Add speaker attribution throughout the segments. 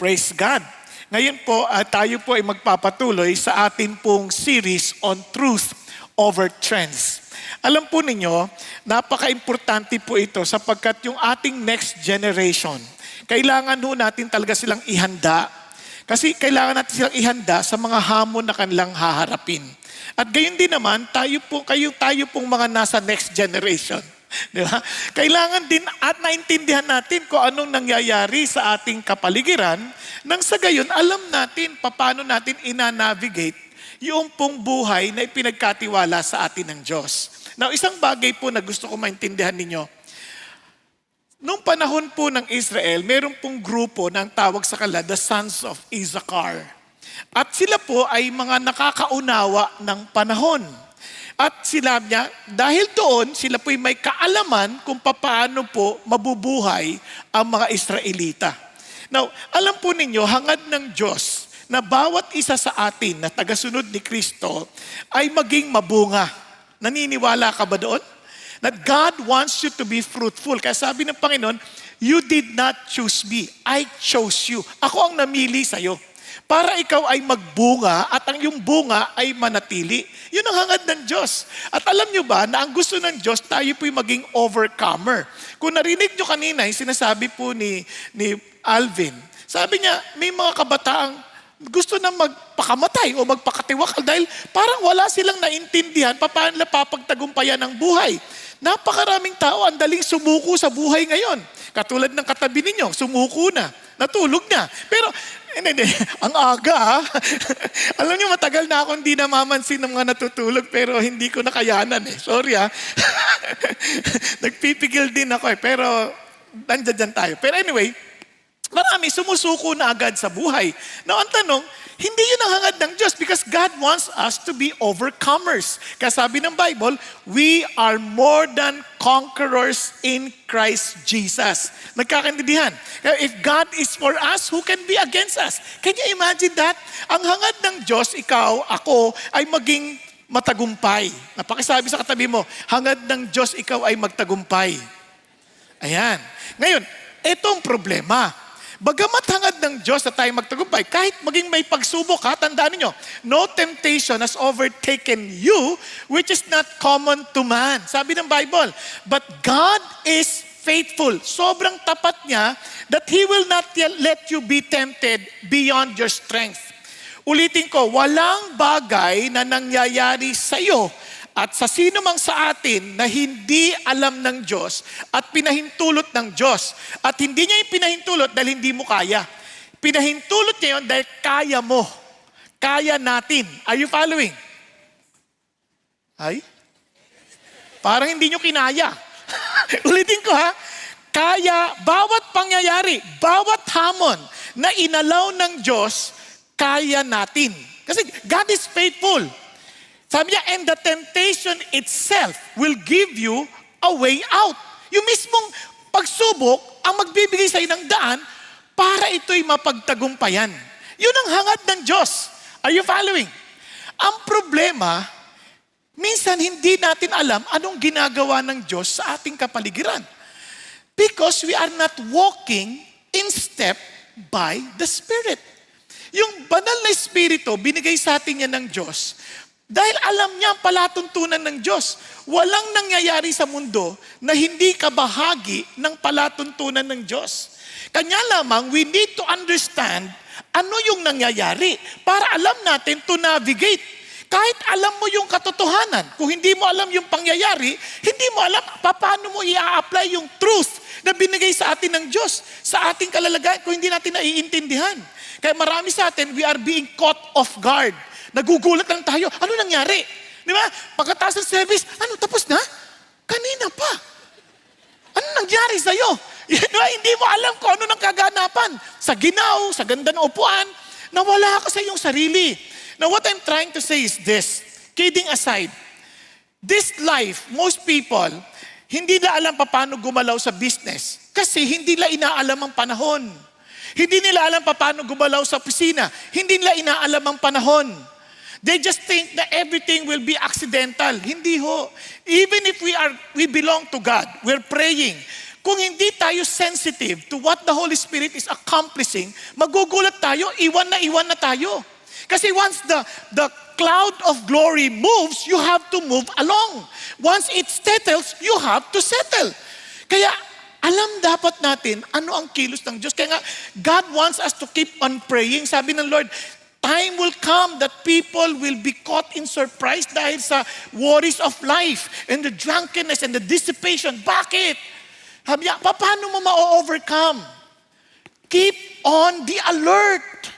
Speaker 1: Praise God! Ngayon po, tayo po ay magpapatuloy sa atin pong series on truth over trends. Alam po ninyo, napaka-importante po ito sapagkat yung ating next generation, kailangan ho natin talaga silang ihanda. Kasi kailangan natin silang ihanda sa mga hamon na kanilang haharapin. At gayon din naman, tayo pong mga nasa next generation. Di ba? Kailangan din at naintindihan natin kung anong nangyayari sa ating kapaligiran nang sa gayon alam natin paano natin ina-navigate yung pong buhay na ipinagkatiwala sa atin ng Diyos. Now, isang bagay po na gusto ko maintindihan ninyo. Nung panahon po ng Israel, meron pong grupo na ang tawag sa kanila, the Sons of Issachar. At sila po ay mga nakakaunawa ng panahon. At sinabi niya, dahil doon, sila po'y may kaalaman kung paano po mabubuhay ang mga Israelita. Now, alam po ninyo, hangad ng Diyos na bawat isa sa atin na tagasunod ni Kristo ay maging mabunga. Naniniwala ka ba doon? That God wants you to be fruitful. Kaya sabi ng Panginoon, you did not choose me, I chose you. Ako ang namili sa'yo. Para ikaw ay magbunga at ang iyong bunga ay manatili. Yun ang hangad ng Diyos. At alam nyo ba na ang gusto ng Diyos, tayo po'y maging overcomer. Kung narinig nyo kanina, yung sinasabi po ni Alvin, sabi niya, may mga kabataang gusto na magpakamatay o magpakatiwakal dahil parang wala silang naintindihan paano nila papagtagumpayan ang buhay. Napakaraming tao ang daling sumuko sa buhay ngayon. Katulad ng katabi ninyo, sumuko na, natulog na. Pero, hindi, ang aga ha. Alam niyo, matagal na ako hindi namamansin ng mga natutulog pero hindi ko nakayanan eh. Sorry ha. Nagpipigil din ako eh. Pero, nandiyan tayo. Pero anyway, marami sumusuko na agad sa buhay. Now, ang tanong, hindi yun ang hangad ng Diyos because God wants us to be overcomers. Kaya sabi ng Bible, we are more than conquerors in Christ Jesus. Nagkakaintindihan. If God is for us, who can be against us? Can you imagine that? Ang hangad ng Diyos, ikaw, ako, ay maging matagumpay. Napakisabi sa katabi mo, hangad ng Diyos, ikaw ay magtagumpay. Ayan. Ngayon, etong problema. Bagamat hangad ng Diyos na tayo magtagumpay, kahit maging may pagsubok, ha, tandaan niyo, no temptation has overtaken you, which is not common to man. Sabi ng Bible, but God is faithful. Sobrang tapat niya that He will not let you be tempted beyond your strength. Ulitin ko, walang bagay na nangyayari sa iyo at sa sino mang sa atin na hindi alam ng Diyos at pinahintulot ng Diyos. At hindi niya yung pinahintulot dahil hindi mo kaya. Pinahintulot niya yun dahil kaya mo. Kaya natin. Are you following? Ay? Parang hindi nyo kinaya. Ulitin ko ha. Kaya, bawat pangyayari, bawat hamon na inalaw ng Diyos, kaya natin. Kasi God is faithful. Sabi niya, and the temptation itself will give you a way out. Yung mismong pagsubok ang magbibigay sa'yo ng daan para ito'y mapagtagumpayan. Yun ang hangad ng Diyos. Are you following? Ang problema, minsan hindi natin alam anong ginagawa ng Diyos sa ating kapaligiran. Because we are not walking in step by the Spirit. Yung banal na Espiritu, binigay sa atin yan ng Diyos. Dahil alam niya ang palatuntunan ng Diyos. Walang nangyayari sa mundo na hindi kabahagi ng palatuntunan ng Diyos. Kanya lamang, we need to understand ano yung nangyayari para alam natin to navigate. Kahit alam mo yung katotohanan, kung hindi mo alam yung pangyayari, hindi mo alam paano mo i-apply yung truth na binigay sa atin ng Diyos, sa ating kalalagayan, kung hindi natin naiintindihan. Kaya marami sa atin, we are being caught off guard. Nagugulat lang tayo. Ano nangyari? Di ba? Pagkatapos ng service, ano, tapos na? Kanina pa. Ano nangyari sa'yo? Diba? Hindi mo alam kung ano nang kaganapan. Sa ginaw, sa ganda ng upuan, nawala ka sa iyong sarili. Now, what I'm trying to say is this. Kidding aside, this life, most people, hindi na alam paano gumalaw sa business. Kasi hindi nila inaalam ang panahon. Hindi nila alam paano gumalaw sa opisina. Hindi nila inaalam ang panahon. They just think that everything will be accidental. Hindi ho. Even if we belong to God, we're praying. Kung hindi tayo sensitive to what the Holy Spirit is accomplishing, magugulat tayo, iwan na tayo. Kasi once the cloud of glory moves, you have to move along. Once it settles, you have to settle. Kaya alam dapat natin ano ang kilos ng Diyos. Kaya nga, God wants us to keep on praying. Sabi ng Lord, time will come that people will be caught in surprise dahil sa worries of life and the drunkenness and the dissipation. Bakit? Sabi niya, paano mo ma-overcome? Keep on the alert.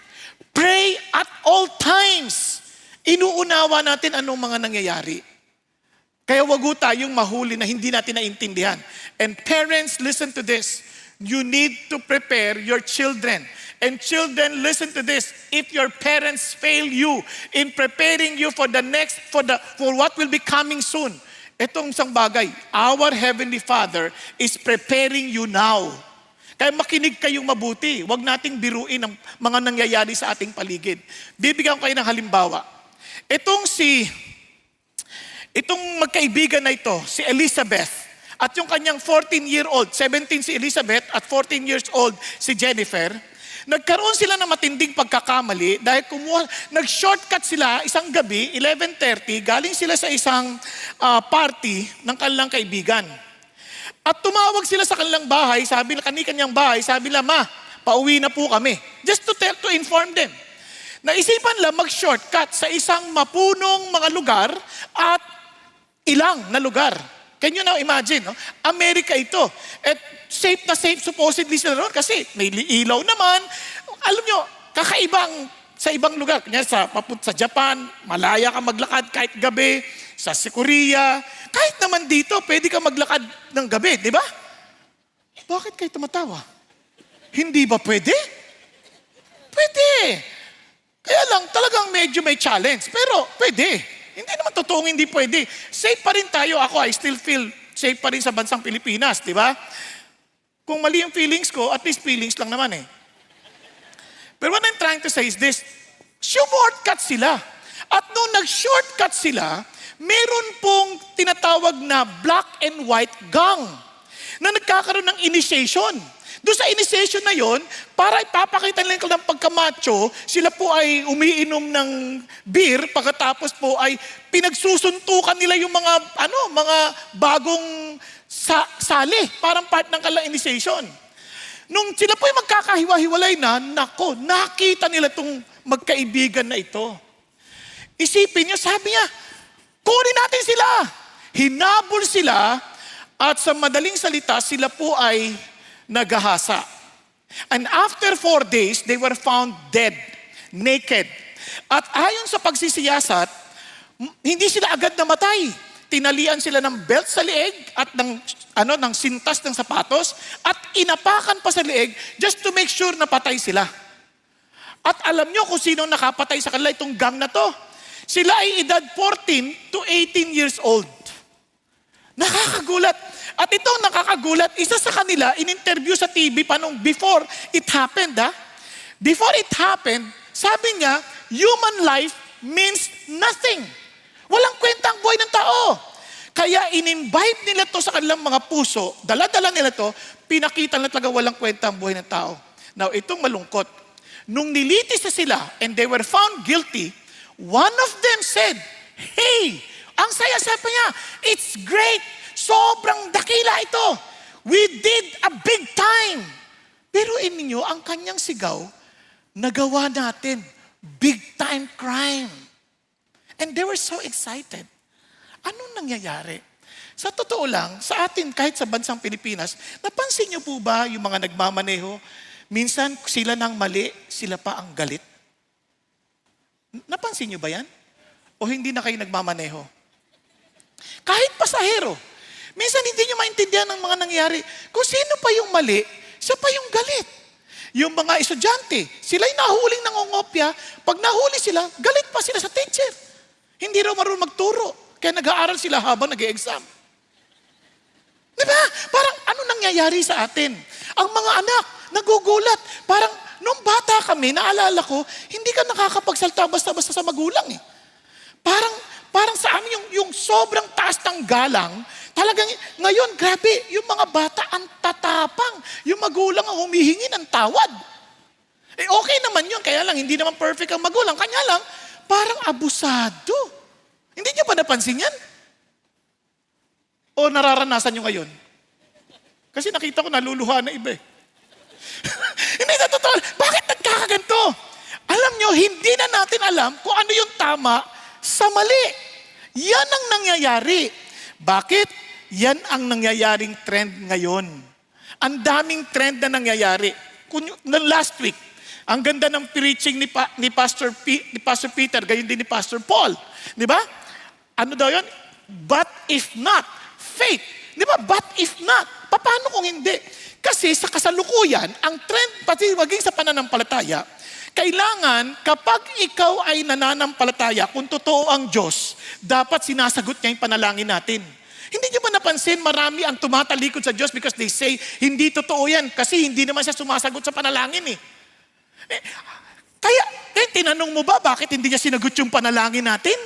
Speaker 1: Pray at all times. Inuunawa natin anong mga nangyayari. Kaya wag tayong mahuli na hindi natin naintindihan. And parents, listen to this. You need to prepare your children. And children, listen to this. If your parents fail you in preparing you for what will be coming soon, itong isang bagay, our Heavenly Father is preparing you now. Kaya makinig kayong mabuti. Huwag nating biruin ang mga nangyayari sa ating paligid. Bibigyan ko kayo ng halimbawa. Itong magkaibigan na ito, si Elizabeth, at yung kanyang 14-year-old, 17 si Elizabeth at 14 years old si Jennifer, nagkaroon sila ng matinding pagkakamali dahil nag-shortcut sila isang gabi, 11:30, galing sila sa isang party ng kanilang kaibigan. At tumawag sila sa kanilang bahay, sabi na kanyang bahay, sabi nila, "Ma, pauwi na po kami." Just to inform them. Naisipan lang mag-shortcut sa isang mapunong mga lugar at ilang na lugar. Can you now imagine? No? Amerika ito. At safe na safe supposedly sila ron kasi may ilaw naman. Alam nyo, kakaibang sa ibang lugar. Kanya sa Japan, malaya ka maglakad kahit gabi. Sa Korea, kahit naman dito, pwede ka maglakad ng gabi, di ba? Bakit kayo tumatawa? Hindi ba pwede? Pwede. Kaya lang, talagang medyo may challenge. Pero pwede. Hindi naman totoong hindi pwede. Safe pa rin tayo. I still feel safe pa rin sa bansang Pilipinas, di ba? Kung mali yung feelings ko, at least feelings lang naman eh. Pero what I'm trying to say is this, shortcut sila. At nung nag-shortcut sila, meron pong tinatawag na black and white gang na nagkakaroon ng initiation. Doon sa initiation na yon, para ipapakita nila ng pagkamacho, sila po ay umiinom ng beer, pagkatapos po ay pinagsusuntukan nila yung mga bagong sali, parang part ng kanilang initiation. Nung sila po ay magkakahiwa-hiwalay na, nakita nila itong magkaibigan na ito. Isipin niyo, sabi niya, kunin natin sila. Hinabol sila at sa madaling salita, sila po ay nagahasa. And after 4 days, they were found dead, naked. At ayon sa pagsisiyasat, hindi sila agad namatay. Tinalian sila ng belt sa leeg at ng sintas ng sapatos at inapakan pa sa leeg just to make sure na patay sila. At alam nyo kung sino nakapatay sa kanila itong gang na to? Sila ay edad 14 to 18 years old. Nakakagulat. At itong nakakagulat, isa sa kanila, in-interview sa TV before it happened. Before it happened, sabi niya, human life means nothing. Walang kwenta ang buhay ng tao. Kaya in-invite nila to sa kanilang mga puso, dala-dala nila to, pinakita na talaga walang kwenta ang buhay ng tao. Now, itong malungkot. Nung nilitis na sila and they were found guilty, one of them said, "Hey, ang saya-saya niya, it's great. Sobrang dakila ito. We did a big time." Pero ninyo, ang kanyang sigaw, nagawa natin. Big time crime. And they were so excited. Anong nangyayari? Sa totoo lang, sa atin, kahit sa bansang Pilipinas, napansin niyo po ba yung mga nagmamaneho? Minsan, sila nang mali, sila pa ang galit. Napansin niyo ba yan? O hindi na kayo nagmamaneho? Kahit pasahero. Minsan hindi nyo maintindihan ang mga nangyari. Kung sino pa yung mali, siya pa yung galit. Yung mga estudyante, sila'y nahuling nangongopya. Pag nahuli sila, galit pa sila sa teacher. Hindi raw marunong magturo. Kaya nag-aaral sila habang nag-e-exam. Diba? Parang ano nangyayari sa atin? Ang mga anak, nagugulat. Parang nung bata kami, naalala ko, hindi ka nakakapagsalta basta-basta sa magulang eh. Parang sa amin yung sobrang taas ng galang, Talagang ngayon, grabe, yung mga bata ang tatapang. Yung magulang ang humihingi ng tawad. Okay naman yun, kaya lang hindi naman perfect ang magulang. Kanya lang, parang abusado. Hindi niyo ba napansin yan? O nararanasan nyo ngayon? Kasi nakita ko naluluha na iba eh. Hindi na totoo. Bakit nagkakaganto? Alam nyo, hindi na natin alam kung ano yung tama sa mali. Yan ang nangyayari. Bakit? Yan ang nangyayaring trend ngayon. Ang daming trend na nangyayari. Last week, ang ganda ng preaching ni Pastor Peter, gayon din ni Pastor Paul. Di ba? Ano daw yun? But if not, faith. Di ba? But if not, paano kung hindi? Kasi sa kasalukuyan, ang trend, pati maging sa pananampalataya, kailangan kapag ikaw ay nananampalataya, kung totoo ang Diyos, dapat sinasagot niya yung panalangin natin. Hindi niyo ba napansin, marami ang tumatalikod sa Diyos because they say, hindi totoo yan kasi hindi naman siya sumasagot sa panalangin eh. Kaya tinanong mo ba, bakit hindi niya sinagot yung panalangin natin?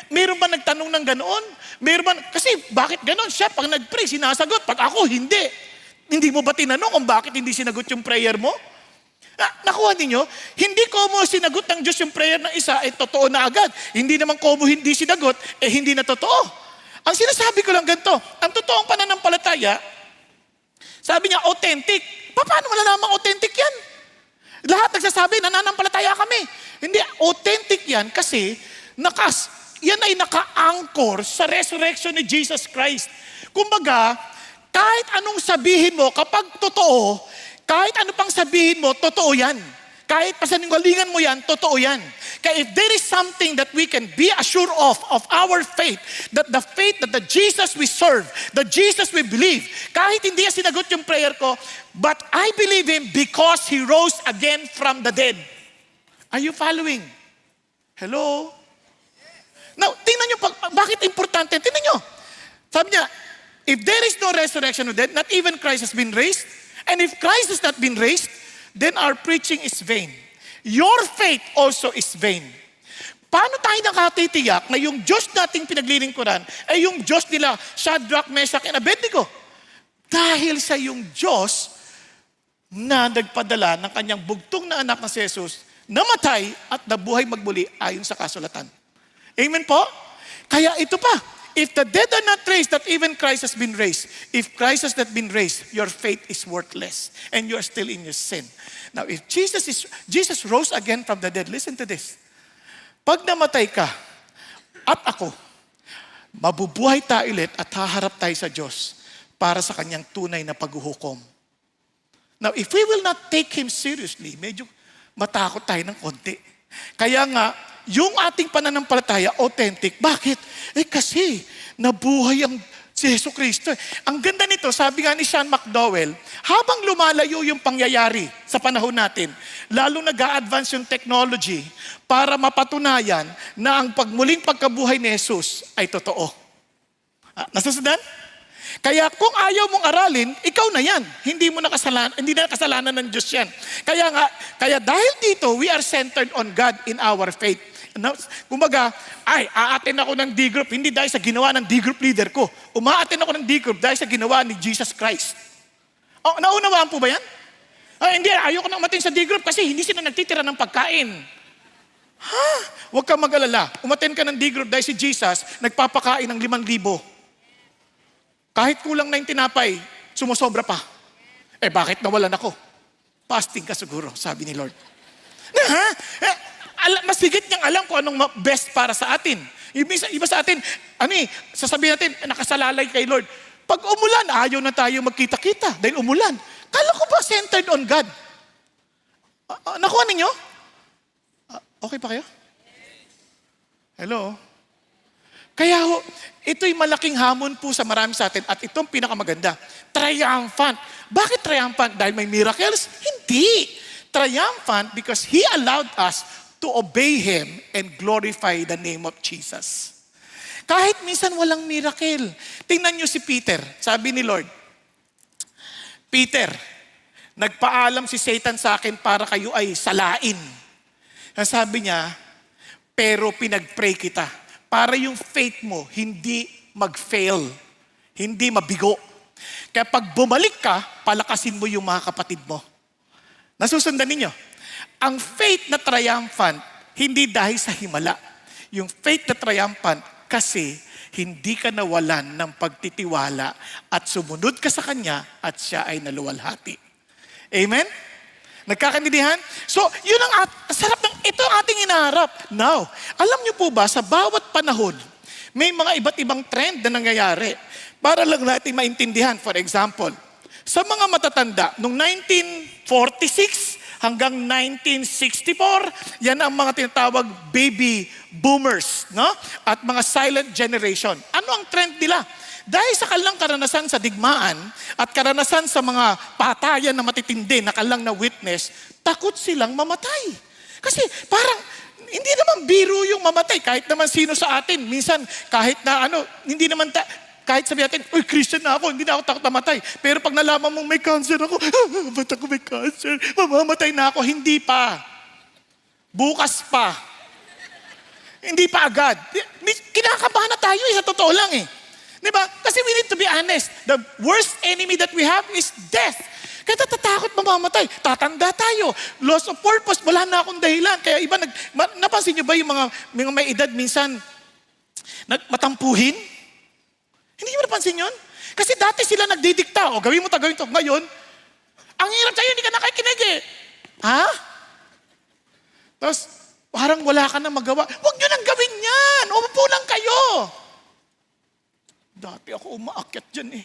Speaker 1: Meron ba nagtanong ng ganoon? Meron ba, kasi bakit ganoon? Siya pag nag-pray, sinasagot. Pag ako, hindi. Hindi mo ba tinanong kung bakit hindi sinagot yung prayer mo? Nakuha ninyo? Hindi ko mo sinagot ng Diyos yung prayer ng isa, totoo na agad. Hindi naman ko mo hindi sinagot, hindi na totoo. Ang sinasabi ko lang ganito, ang totoong pananampalataya, sabi niya, authentic. Paano malalaman authentic yan? Lahat nagsasabi, nananampalataya kami. Hindi, authentic yan kasi yan ay naka-anchor sa resurrection ni Jesus Christ. Kumbaga, kahit anong sabihin mo, kapag totoo, kahit ano pang sabihin mo, totoo yan. Kahit pasaningalingan mo yan, totoo yan. Kaya if there is something that we can be assured of our faith, that the faith that the Jesus we serve, the Jesus we believe, kahit hindi niya sinagot yung prayer ko, but I believe Him because He rose again from the dead. Are you following? Hello? Now, tingnan nyo, bakit importante? Tingnan nyo. Sabi niya, if there is no resurrection of the dead, not even Christ has been raised, and if Christ has not been raised, then our preaching is vain. Your faith also is vain. Paano tayo nakatitiyak na yung Diyos nating pinaglilingkuran ay yung Diyos nila, Shadrach, Meshach, and Abednego? Dahil sa yung Diyos na nagpadala ng kanyang bugtong na anak na si Jesus, namatay at nabuhay magmuli ayon sa kasulatan. Amen po? Kaya ito pa, if the dead are not raised, that even Christ has been raised. If Christ has not been raised, your faith is worthless and you are still in your sin. Now, if Jesus rose again from the dead, listen to this. Pag namatay ka at ako, mabubuhay tayo ulit at haharap tayo sa Diyos para sa kanyang tunay na paghuhukom. Now, if we will not take Him seriously, medyo matakot tayo ng konti. Kaya nga, yung ating pananampalataya, authentic. Bakit? Kasi nabuhay ang si Jesu Cristo. Ang ganda nito, sabi nga ni Sean McDowell, habang lumalayo yung pangyayari sa panahon natin, lalong nag-a-advance yung technology para mapatunayan na ang pagmuling pagkabuhay ni Jesus ay totoo. Nasusundan? Kaya kung ayaw mong aralin, ikaw na yan. Hindi na kasalanan ng Diyos yan. Kaya dahil dito, we are centered on God in our faith. Kumbaga, aatin ako ng D-group, hindi dahil sa ginawa ng D-group leader ko. Umaatin ako ng D-group dahil sa ginawa ni Jesus Christ. Naunawaan po ba yan? Hindi, ayoko nang umatin sa D-group kasi hindi sila nagtitira ng pagkain. Huwag kang mag-alala. Umatin ka ng D-group dahil si Jesus nagpapakain ng 5,000. Kahit kulang na yung tinapay, sumusobra pa. Bakit nawalan ako? Fasting ka siguro, sabi ni Lord. Mas higit niyang alam kung anong best para sa atin. Iba sa atin, sasabihin natin, nakasalalay kay Lord. Pag umulan, ayaw na tayo magkita-kita dahil umulan. Kala ko ba centered on God? Nakuha ninyo? Okay pa kayo? Hello? Kaya ito'y malaking hamon po sa marami sa atin at itong pinakamaganda. Triumphant. Bakit triumphant? Dahil may miracles? Hindi. Triumphant because He allowed us to obey Him and glorify the name of Jesus. Kahit minsan walang miracle. Tingnan niyo si Peter. Sabi ni Lord, Peter, nagpaalam si Satan sa akin para kayo ay salain. Sabi niya, pero pinag-pray kita para yung faith mo hindi mag-fail. hindi mabigo. Kaya pag bumalik ka, palakasin mo yung mga kapatid mo. Nasusundan ninyo? Ang faith na triumphant, hindi dahil sa himala. Yung faith na triumphant, kasi hindi ka nawalan ng pagtitiwala at sumunod ka sa Kanya at siya ay naluwalhati. Amen? Nagkakaintindihan? So, yun ang sarap ng ito ang ating inaharap. Now, alam niyo po ba, sa bawat panahon, may mga iba't ibang trend na nangyayari. Para lang natin maintindihan, for example, sa mga matatanda, noong 1946 hanggang 1964, yan ang mga tinatawag baby boomers, no? At mga silent generation. Ano ang trend nila? Dahil sa kanilang karanasan sa digmaan at karanasan sa mga patayan na matitindi na kanilang na witness, takot silang mamatay. Kasi parang hindi naman biro yung mamatay. Kahit naman sino sa atin, minsan kahit na hindi naman kahit sabi natin, uy, Christian na ako, hindi na ako takot mamatay. Pero pag nalaman mong may cancer ako, ba't ako may cancer? Mamamatay na ako. Hindi pa. Bukas pa. Hindi pa agad. Kinakabahan na tayo sa totoo lang eh. Diba? Kasi we need to be honest. The worst enemy that we have is death. Kaya natatakot mamamatay. Tatanda tayo. Loss of purpose. Wala na akong dahilan. Kaya iba, napansin nyo ba yung mga may edad minsan matampuhin? Hindi nyo napansin yun? Kasi dati sila nagdidikta. O gawin mo gawin to. Ngayon, ang hirap sa'yo, hindi ka nakikinig eh. Ha? Tapos, parang wala ka na magawa. Huwag nyo nang gawin yan. Umupo lang kayo. Dati ako umaakyat dyan eh.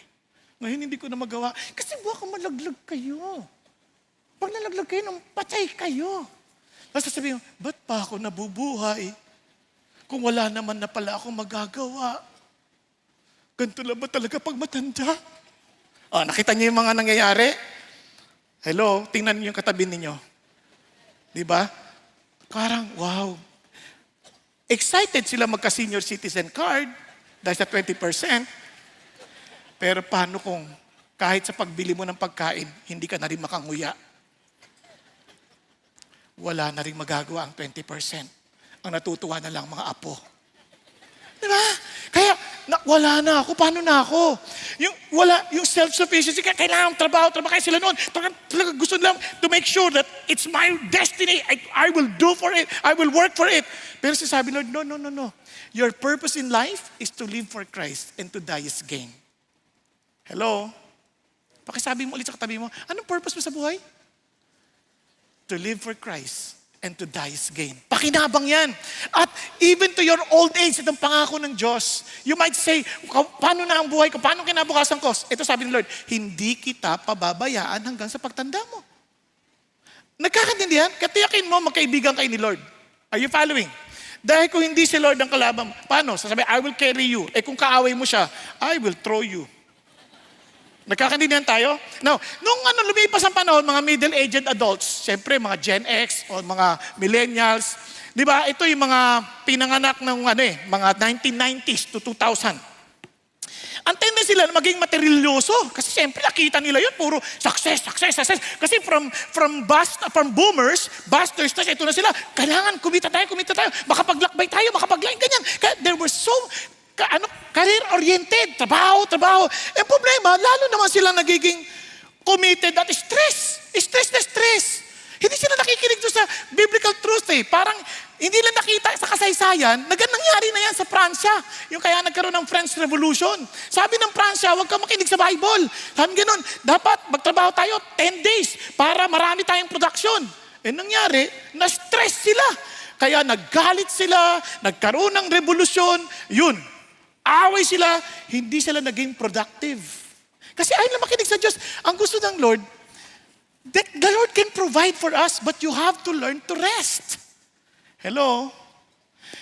Speaker 1: Ngayon hindi ko na magawa. Kasi baka malaglag kayo. Pag nalaglag kayo, nang patay kayo. Tapos sasabihin, ba't pa ako nabubuhay? Kung wala naman na pala akong magagawa. Ganito lang ba talaga pag matanda? Nakita niyo yung mga nangyayari? Hello, tingnan niyo yung katabi ninyo. Di ba? Parang, wow. Excited sila magka-senior citizen card dahil sa 20%. Pero paano kung kahit sa pagbili mo ng pagkain, hindi ka na rin makanguya? Wala na rin magagawa ang 20%. Ang natutuwa na lang mga apo. Diba? Kaya, wala na ako. Paano na ako? Yung self-sufficiency, kailangan trabaho kaya sila noon. Talaga gusto nila to make sure that it's my destiny. I will do for it. I will work for it. Pero sabi Lord, no. Your purpose in life is to live for Christ and to die is gain. Hello? Pakisabi mo ulit sa katabi mo, anong purpose mo sa buhay? To live for Christ and to die is gain. Pakinabang yan. At even to your old age, itong pangako ng Diyos, you might say, paano na ang buhay ko? Paano kinabukasan ko? Ito sabi ng Lord, hindi kita pababayaan hanggang sa pagtanda mo. Nagkakaintindihan? Katiyakin mo, magkaibigan kayo ni Lord. Are you following? Dahil kung hindi si Lord ang kalaban, paano? Sasabi, I will carry you. Kung kaaway mo siya, I will throw you. Nagkakaintindihan tayo? Now, nung lumipas ang panahon, mga middle-aged adults, siyempre mga Gen X o mga millennials, di ba? Ito yung mga pinanganak ng mga 1990s to 2000. Ang tendency sila na maging materyaloso. Kasi siyempre nakita nila yun, puro success. Kasi from boomers, busters, ito na sila, kailangan kumita tayo, makapaglakbay tayo, ganyan. Kaya they were so career-oriented, trabaho. Eh problema, lalo naman sila nagiging committed at stress. Hindi sila nakikinig doon sa biblical truth eh. Parang hindi lang nakita sa kasaysayan, nangyari na yan sa Pransya. Yung kaya nagkaroon ng French Revolution. Sabi ng Pransya, huwag ka makinig sa Bible. Sabi ganun, dapat magtrabaho tayo 10 days para marami tayong production. Nangyari, na-stress sila. Kaya naggalit sila, nagkaroon ng revolusyon, yun. Away sila, hindi sila naging productive. Kasi ayaw na makinig sa Diyos. Ang gusto ng Lord, the Lord can provide for us, but you have to learn to rest. Hello?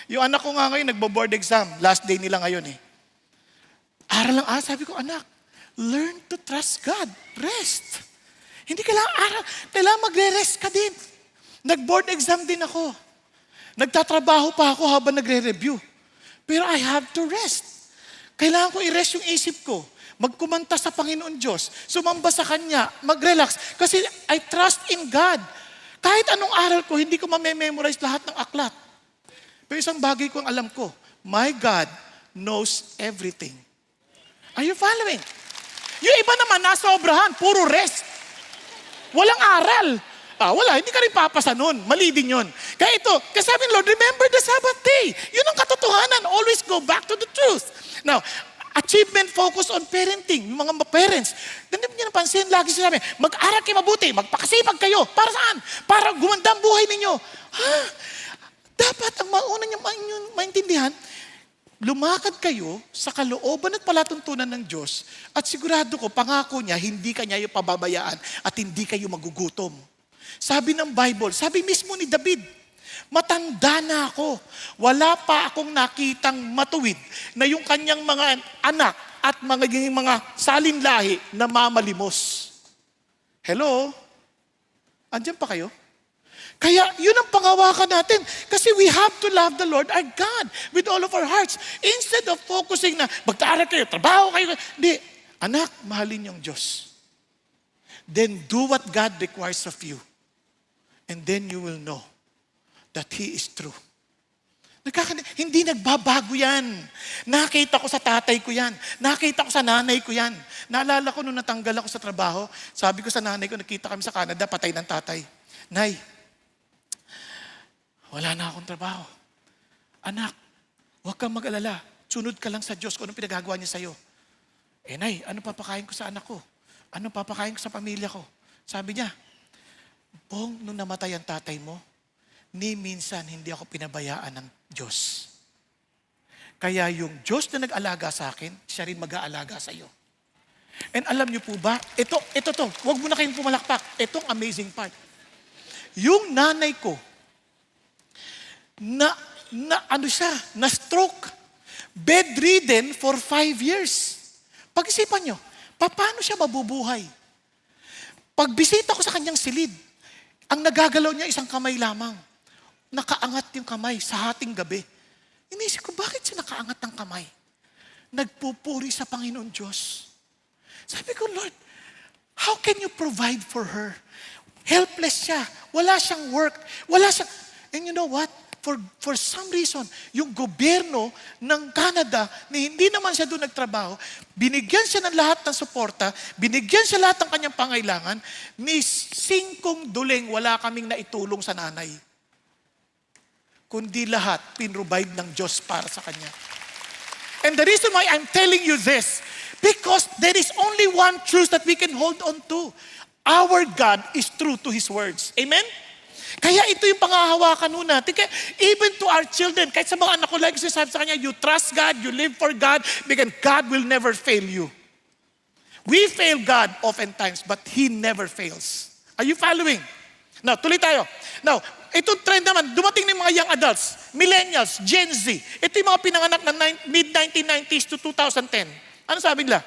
Speaker 1: Yung anak ko nga ngayon, nagbo-board exam. Last day nila ngayon eh. Aral lang, sabi ko, anak, learn to trust God. Rest. Hindi kailangan magre-rest ka din. Nag-board exam din ako. Nagtatrabaho pa ako habang nagre-review. Pero I have to rest. Kailangan ko i-rest yung isip ko. Magkumanta sa Panginoon Diyos. Sumamba sa Kanya. Mag-relax. Kasi I trust in God. Kahit anong aral ko, hindi ko mamememorize lahat ng aklat. Pero isang bagay ko ang alam ko. My God knows everything. Are you following? Yung iba naman, nasobrahan, puro rest. Walang aral. Wala, hindi ka rin papasa nun. Mali din yun. Kaya ito, kasi sabi ng Lord, remember the Sabbath day. Yun ang katotohanan. Always go back to the truth. Now, achievement focus on parenting. Yung mga parents, ganun niyo napansin, lagi sinabi, mag-aral kayo mabuti, magpakasipag kayo. Para saan? Para gumanda ang buhay ninyo. Dapat ang mauna niyo maintindihan, lumakad kayo sa kalooban at palatuntunan ng Diyos at sigurado ko, pangako niya, hindi kanya yung pababayaan at hindi kayo magugutom. Sabi ng Bible, sabi mismo ni David, matanda na ako. Wala pa akong nakitang matuwid na yung kanyang mga anak at mga salinlahi na mamalimos. Hello? Andiyan pa kayo? Kaya yun ang pangawakan natin. Kasi we have to love the Lord our God with all of our hearts. Instead of focusing na, magtaaral kayo, trabaho kayo. Hindi. Anak, mahalin yung Diyos. Then do what God requires of you. And then you will know that He is true. Hindi nagbabago yan. Nakita ko sa tatay ko yan. Nakita ko sa nanay ko yan. Naalala ko nung natanggal ako sa trabaho, sabi ko sa nanay ko, nakita kami sa Canada, patay ng tatay. Nay, wala na akong trabaho. Anak, huwag kang mag-alala. Sunod ka lang sa Diyos kung anong pinagagawa niya sa'yo. Nay, ano papakain ko sa anak ko? Ano papakain ko sa pamilya ko? Sabi niya, Bong, nung namatay ang tatay mo, ni minsan hindi ako pinabayaan ng Diyos. Kaya yung Diyos na nag-alaga sa akin, siya rin mag-aalaga sa iyo. And alam niyo po ba, ito, huwag mo na kayong pumalakpak. Itong amazing part. Yung nanay ko, na stroke, bedridden for 5 years. Pag-isipan nyo, paano siya mabubuhay? Pagbisita ko sa kanyang silid, ang nagagalaw niya isang kamay lamang. Nakaangat yung kamay sa hating gabi. Inisip ko, bakit siya nakaangat ng kamay? Nagpupuri sa Panginoon Diyos. Sabi ko, Lord, how can you provide for her? Helpless siya. Wala siyang work. And you know what? For some reason, yung gobyerno ng Canada, na hindi naman siya doon nagtrabaho, binigyan siya ng lahat ng suporta, binigyan siya lahat ng kanyang pangailangan, ni $5 wala kaming naitulong sa nanay. Kundi lahat, pinrovide ng Diyos para sa kanya. And the reason why I'm telling you this, because there is only one truth that we can hold on to. Our God is true to His words. Amen? Kaya ito yung pangahawakan nun natin. Kaya even to our children, kahit sa mga anak ko, like sinasabi sa kanya, you trust God, you live for God, because God will never fail you. We fail God oftentimes, but He never fails. Are you following? Now, tuloy tayo. Now, itong trend naman, dumating ng mga young adults, millennials, Gen Z. Ito yung mga pinanganak na mid-1990s to 2010. Ano sabi nila?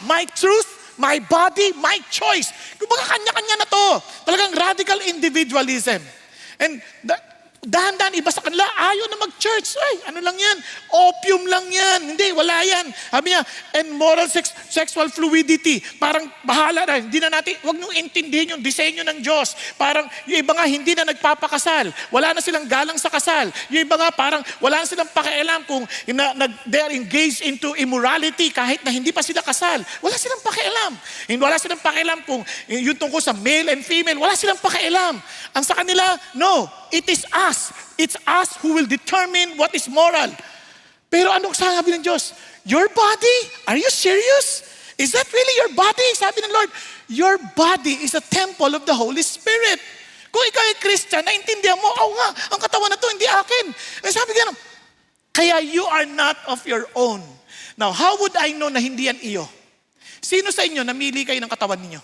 Speaker 1: My truth, my body, my choice. Kumbaga kanya-kanya na to. Talagang radical individualism. And dahan-dahan iba sa kanila, ayaw na mag-church. Ay, ano lang yan? Opium lang yan. Hindi, wala yan. Sabi niya, and moral sexual fluidity. Parang bahala na. Hindi na natin, huwag niyong intindihin yung disenyo ng Diyos. Parang yung iba nga hindi na nagpapakasal. Wala na silang galang sa kasal. Yung iba nga parang wala na silang pakialam kung they are engaged into immorality kahit na hindi pa sila kasal. Wala silang pakialam. Wala silang pakialam kung yung tungkol sa male and female. Wala silang pakialam. Ang sa kanila, no. It is us. It's us who will determine what is moral. Pero ano sabi ng Diyos? Your body? Are you serious? Is that really your body? Sabi ng Lord, your body is a temple of the Holy Spirit. Kung ikaw ay Christian, naintindihan mo, nga, ang katawan na to, hindi akin. Eh, sabi gano'n, kaya you are not of your own. Now, how would I know na hindi yan iyo? Sino sa inyo namili kayo ng katawan ninyo?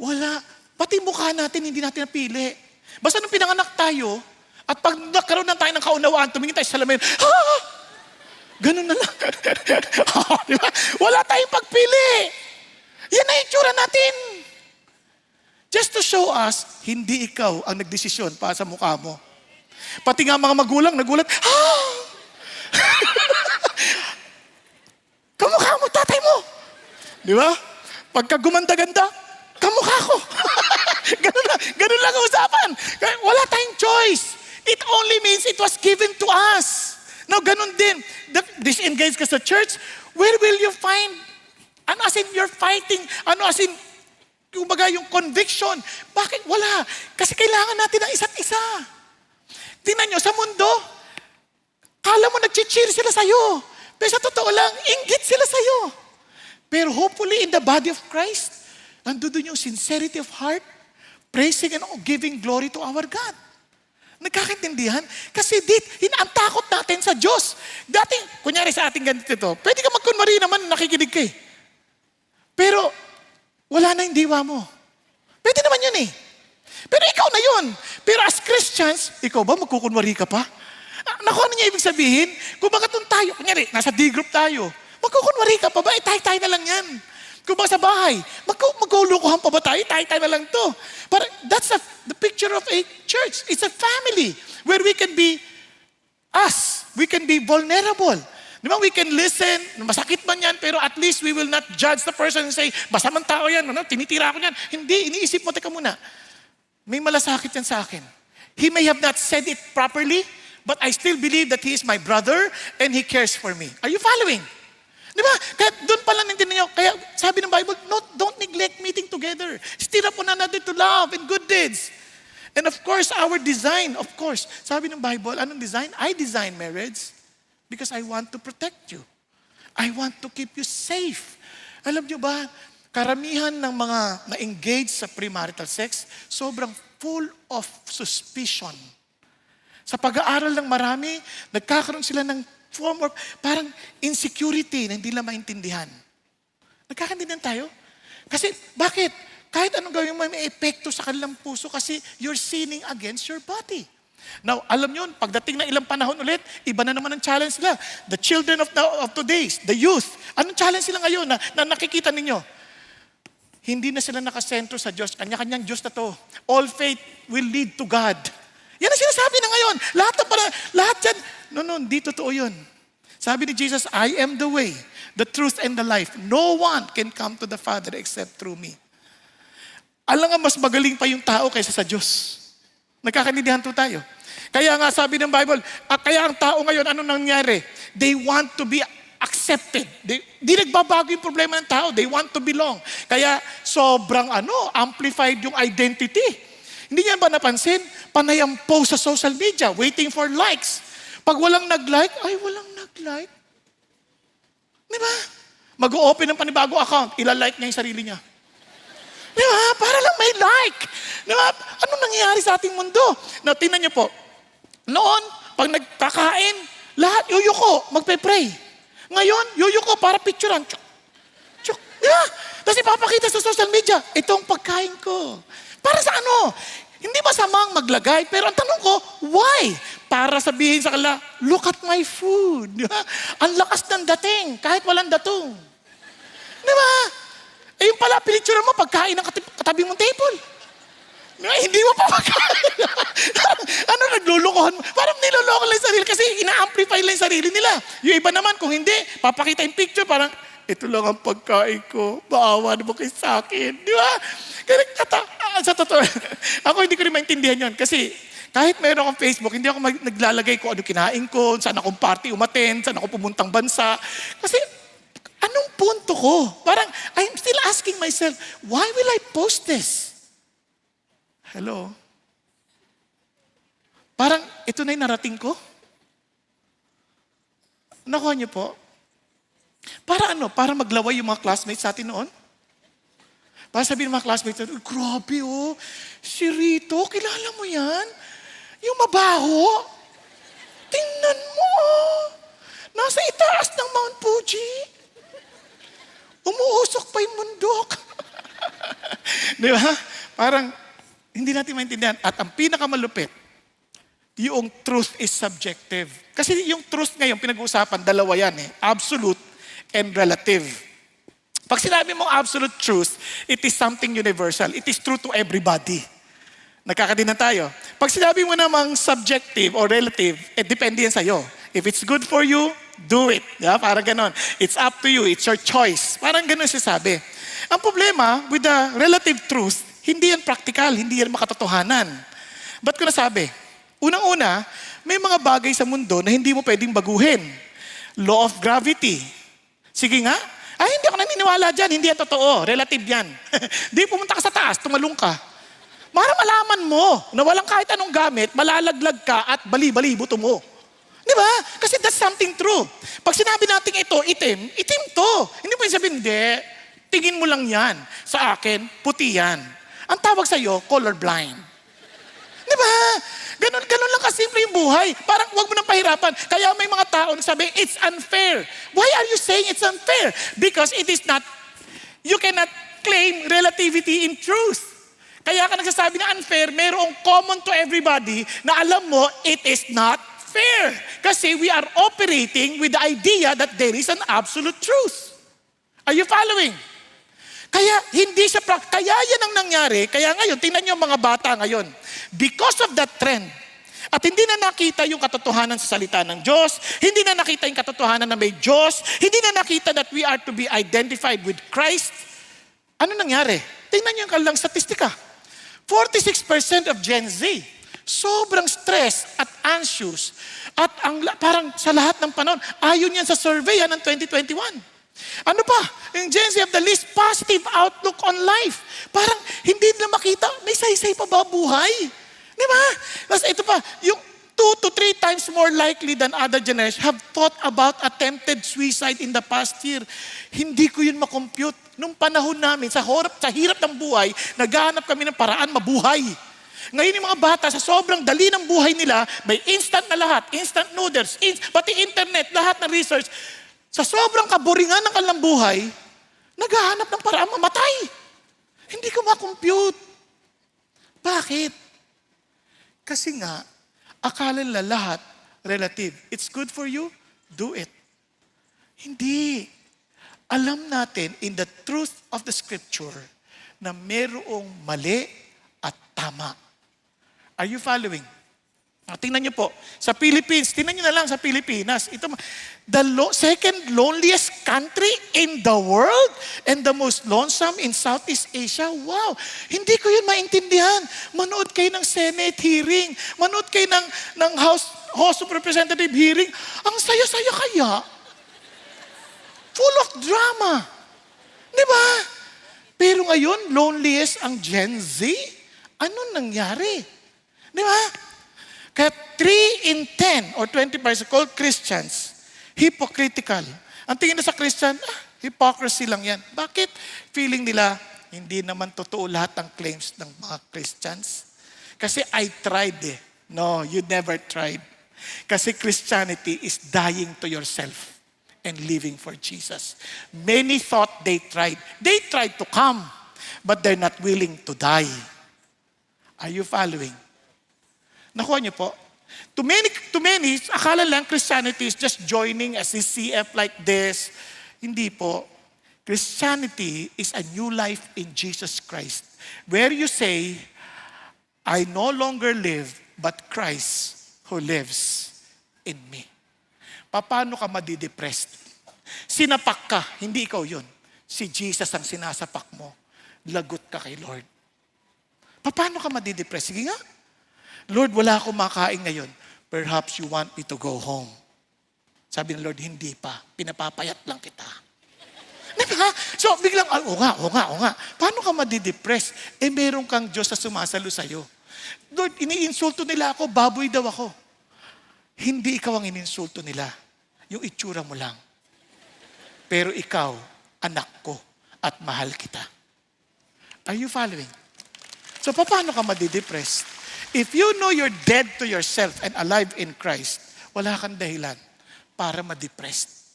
Speaker 1: Wala. Pati mukha natin, hindi natin napili. Basta nung pinanganak tayo, at pag nagkaroon na tayo ng kaunawaan, tumingin tayo sa salamin, ganun na lang. Diba? Wala tayong pagpili. Yan na yung tsura natin. Just to show us, hindi ikaw ang nagdesisyon para sa mukha mo. Pati nga mga magulang, nagulat, kamukha mo, tatay mo. Di ba? Pagka gumanda-ganda, kamukha ko. Ganun lang ang usapan. Wala tayong choice. It only means it was given to us. Now, ganun din. Disengage ka sa church, where will you find, ano as in you're fighting, ano as in, kumbaga yung conviction. Bakit? Wala. Kasi kailangan natin ng isa't isa. Tingnan nyo, sa mundo, kala mo nag-cheer sila sa'yo. Pero sa totoo lang, inggit sila sa'yo. Pero hopefully in the body of Christ, nandun yung sincerity of heart, praising and giving glory to our God. Nagkakaintindihan? Kasi ang takot natin sa Diyos. Dating, kunyari sa ating ganito ito, pwede ka magkunwari naman, nakikinig ka eh. Pero, wala na yung diwa mo. Pwede naman yun eh. Pero ikaw na yun. Pero as Christians, ikaw ba magkukunwari ka pa? Naku, ano niya ibig sabihin? Kung bakit tayo, kunyari, nasa D-group tayo, magkukunwari ka pa ba? Tayo na lang yan. Kung ba sa bahay, magkulukuhan pa ba tayo? Tayo na lang to. But that's the picture of a church. It's a family where we can be us. We can be vulnerable. Di ba? We can listen. Masakit man yan, pero at least we will not judge the person and say, basta man tao yan, tinitira ko yan. Hindi, iniisip mo, teka muna. May malasakit yan sa akin. He may have not said it properly, but I still believe that he is my brother and he cares for me. Are you following? Di ba? Kaya doon pala nintindihan nyo. Kaya sabi ng Bible, no, don't neglect meeting together. Stir up one another to love and good deeds. And of course, our design, of course. Sabi ng Bible, anong design? I design marriage because I want to protect you. I want to keep you safe. Alam nyo ba, karamihan ng mga na-engage sa premarital sex, sobrang full of suspicion. Sa pag-aaral ng marami, nagkakaroon sila ng form of parang insecurity na hindi nila maintindihan. Nagkakaintindihan tayo? Kasi bakit? Kahit anong gawin mo, may epekto sa kanilang puso kasi you're sinning against your body. Now, alam nyo, pagdating ng ilang panahon ulit, iba na naman ang challenge nila. The children of today, the youth, anong challenge sila ngayon na nakikita ninyo? Hindi na sila nakasentro sa Diyos. Kanya-kanyang Diyos na to. All faith will lead to God. Yan ang sinasabi na ngayon. Lahat yan. No, di totoo yun. Sabi ni Jesus, I am the way, the truth, and the life. No one can come to the Father except through me. Alam nga, mas magaling pa yung tao kaysa sa Diyos. Nagkakaintindihan to tayo. Kaya nga sabi ng Bible, kaya ang tao ngayon, anong nangyari? They want to be accepted. Di nagbabago yung problema ng tao. They want to belong. Kaya sobrang amplified yung identity. Hindi niya ba napansin? Panay ang post sa social media, waiting for likes. Pag walang nag-like, ay walang nag-like. Di ba? Mag-o-open ng panibago account, ilalike niya yung sarili niya. Di ba? Para lang may like. Di ba? Anong nangyayari sa ating mundo? Now, tingnan niyo po. Noon, pag nagkakain, lahat yuyuko, magpe-pray. Ngayon, yuyuko para picturean. Chuk. Di ba? Tapos ipapakita sa social media, itong pagkain ko. Para sa ano? Hindi masamang maglagay, pero ang tanong ko, why? Para sabihin sa kanila, look at my food. Di ba? Ang lakas ng dating, kahit walang datong. Di ba? Eh yung pala, pinicture mo, pagkain ng katabi mong table. Hindi mo pa pagkain. Naglulukohan mo? Parang niloloko lang yung sarili kasi ina-amplify lang yung sarili nila. Yung iba naman, kung hindi, papakita yung picture, parang, ito lang ang pagkain ko. Maawa naman kayo sa akin. Di ba? Sa totoo, ako hindi ko rin maintindihan yun. Kasi kahit mayroon akong Facebook, hindi ako naglalagay ko ano kinain ko, saan akong party umaten, saan ako pumuntang bansa. Kasi anong punto ko? Parang, I'm still asking myself, why will I post this? Hello? Parang, ito na yung narating ko? Nakuha niyo po? Para ano? Para maglaway yung mga classmates sa atin noon? Para sabihin ng mga classmates, grabe si Rito, kilala mo yan? Yung mabaho? Tingnan mo, nasa itaas ng Mount Fuji. Umuusok pa yung mundok. Di ba? Parang, hindi natin maintindihan. At ang pinakamalupit, yung truth is subjective. Kasi yung truth ngayon, pinag-uusapan, dalawa yan absolute and relative. Pag sinabi mong absolute truth, it is something universal. It is true to everybody. Nagkakadinan tayo. Pag sinabi mo namang subjective or relative, depende yan sa'yo. If it's good for you, do it. Yeah, parang ganon. It's up to you. It's your choice. Parang ganon siya sabi. Ang problema with the relative truth, hindi yan practical, hindi yan makatotohanan. Ba't ko nasabi? Unang-una, may mga bagay sa mundo na hindi mo pwedeng baguhin. Law of gravity. Sige nga. Ay, hindi ako naniniwala dyan. Hindi yan totoo. Relative yan. Di pumunta ka sa taas, tumalong ka. Para malaman mo na walang kahit anong gamit, malalaglag ka at bali-bali buto mo. Di ba? Kasi that's something true. Pag sinabi natin ito, itim, itim to. Hindi mo sabihin, hindi. Tingin mo lang yan. Sa akin, puti yan. Ang tawag sa'yo, colorblind. Di ba? Ganun lang kasimple yung buhay. Parang huwag mo nang pahirapan. Kaya may mga tao na sabi, it's unfair. Why are you saying it's unfair? Because it is not, you cannot claim relativity in truth. Kaya ka nagsasabi na unfair, mayroong common to everybody na alam mo, it is not fair. Kasi we are operating with the idea that there is an absolute truth. Are you following? Kaya hindi siya, kaya yan ang nangyari. Kaya ngayon, tingnan niyo mga bata ngayon. Because of that trend, at hindi na nakita yung katotohanan sa salita ng Diyos, hindi na nakita yung katotohanan na may Diyos, hindi na nakita that we are to be identified with Christ, ano nangyari? Tingnan niyo yung kanilang statistika. 46% of Gen Z, sobrang stress at anxious. At parang sa lahat ng panahon, ayon yan sa survey ng 2021. Ano pa? Yung Gen Z have the least positive outlook on life. Parang hindi na makita, may saysay pa ba buhay? Di ba? Tapos ito pa, yung 2 to 3 times more likely than other generations have thought about attempted suicide in the past year. Hindi ko yun makompute. Nung panahon namin, sa hirap ng buhay, naghahanap kami ng paraan mabuhay. Ngayon yung mga bata, sa sobrang dali ng buhay nila, may instant na lahat, instant noodles, pati internet, lahat ng research. Sa sobrang kaburingan ng kanilang buhay, naghahanap ng paraan mamatay. Hindi ko makompute. Bakit? Kasi nga, akala nila lahat relative. It's good for you, do it. Hindi. Alam natin in the truth of the scripture na merong mali at tama. Are you following? Tingnan niyo po, sa Philippines, tingnan niyo na lang sa Pilipinas, ito, the second loneliest country in the world and the most lonesome in Southeast Asia. Wow! Hindi ko yun maintindihan. Manood kayo ng Senate hearing, manood kayo ng House of Representative hearing. Ang saya-saya kaya. Full of drama. Di ba? Pero ngayon, loneliest ang Gen Z? Ano nangyari? Di ba? Kaya 3 in 10 or 20% called Christians, hypocritical. Ang tingin na sa Christian, hypocrisy lang yan. Bakit? Feeling nila, hindi naman totoo lahat ng claims ng mga Christians. Kasi I tried eh. No, you never tried. Kasi Christianity is dying to yourself and living for Jesus. Many thought they tried. They tried to come, but they're not willing to die. Are you following? Nakuha niyo po? To many, akala lang Christianity is just joining a CCF like this. Hindi po. Christianity is a new life in Jesus Christ. Where you say, I no longer live, but Christ who lives in me. Paano ka madidepressed? Sinapak ka, hindi ikaw yun. Si Jesus ang sinasapak mo. Lagot ka kay Lord. Paano ka madidepressed? Sige nga. Lord, wala akong makain ngayon. Perhaps you want me to go home. Sabi ng Lord, hindi pa. Pinapapayat lang kita. Diba? So, biglang, oo nga. Paano ka madidepress? Meron kang Diyos na sumasalo sa'yo. Lord, iniinsulto nila ako, baboy daw ako. Hindi ikaw ang ininsulto nila. Yung itsura mo lang. Pero ikaw, anak ko, at mahal kita. Are you following? So, paano ka madidepress? If you know you're dead to yourself and alive in Christ, wala kang dahilan para ma-depressed.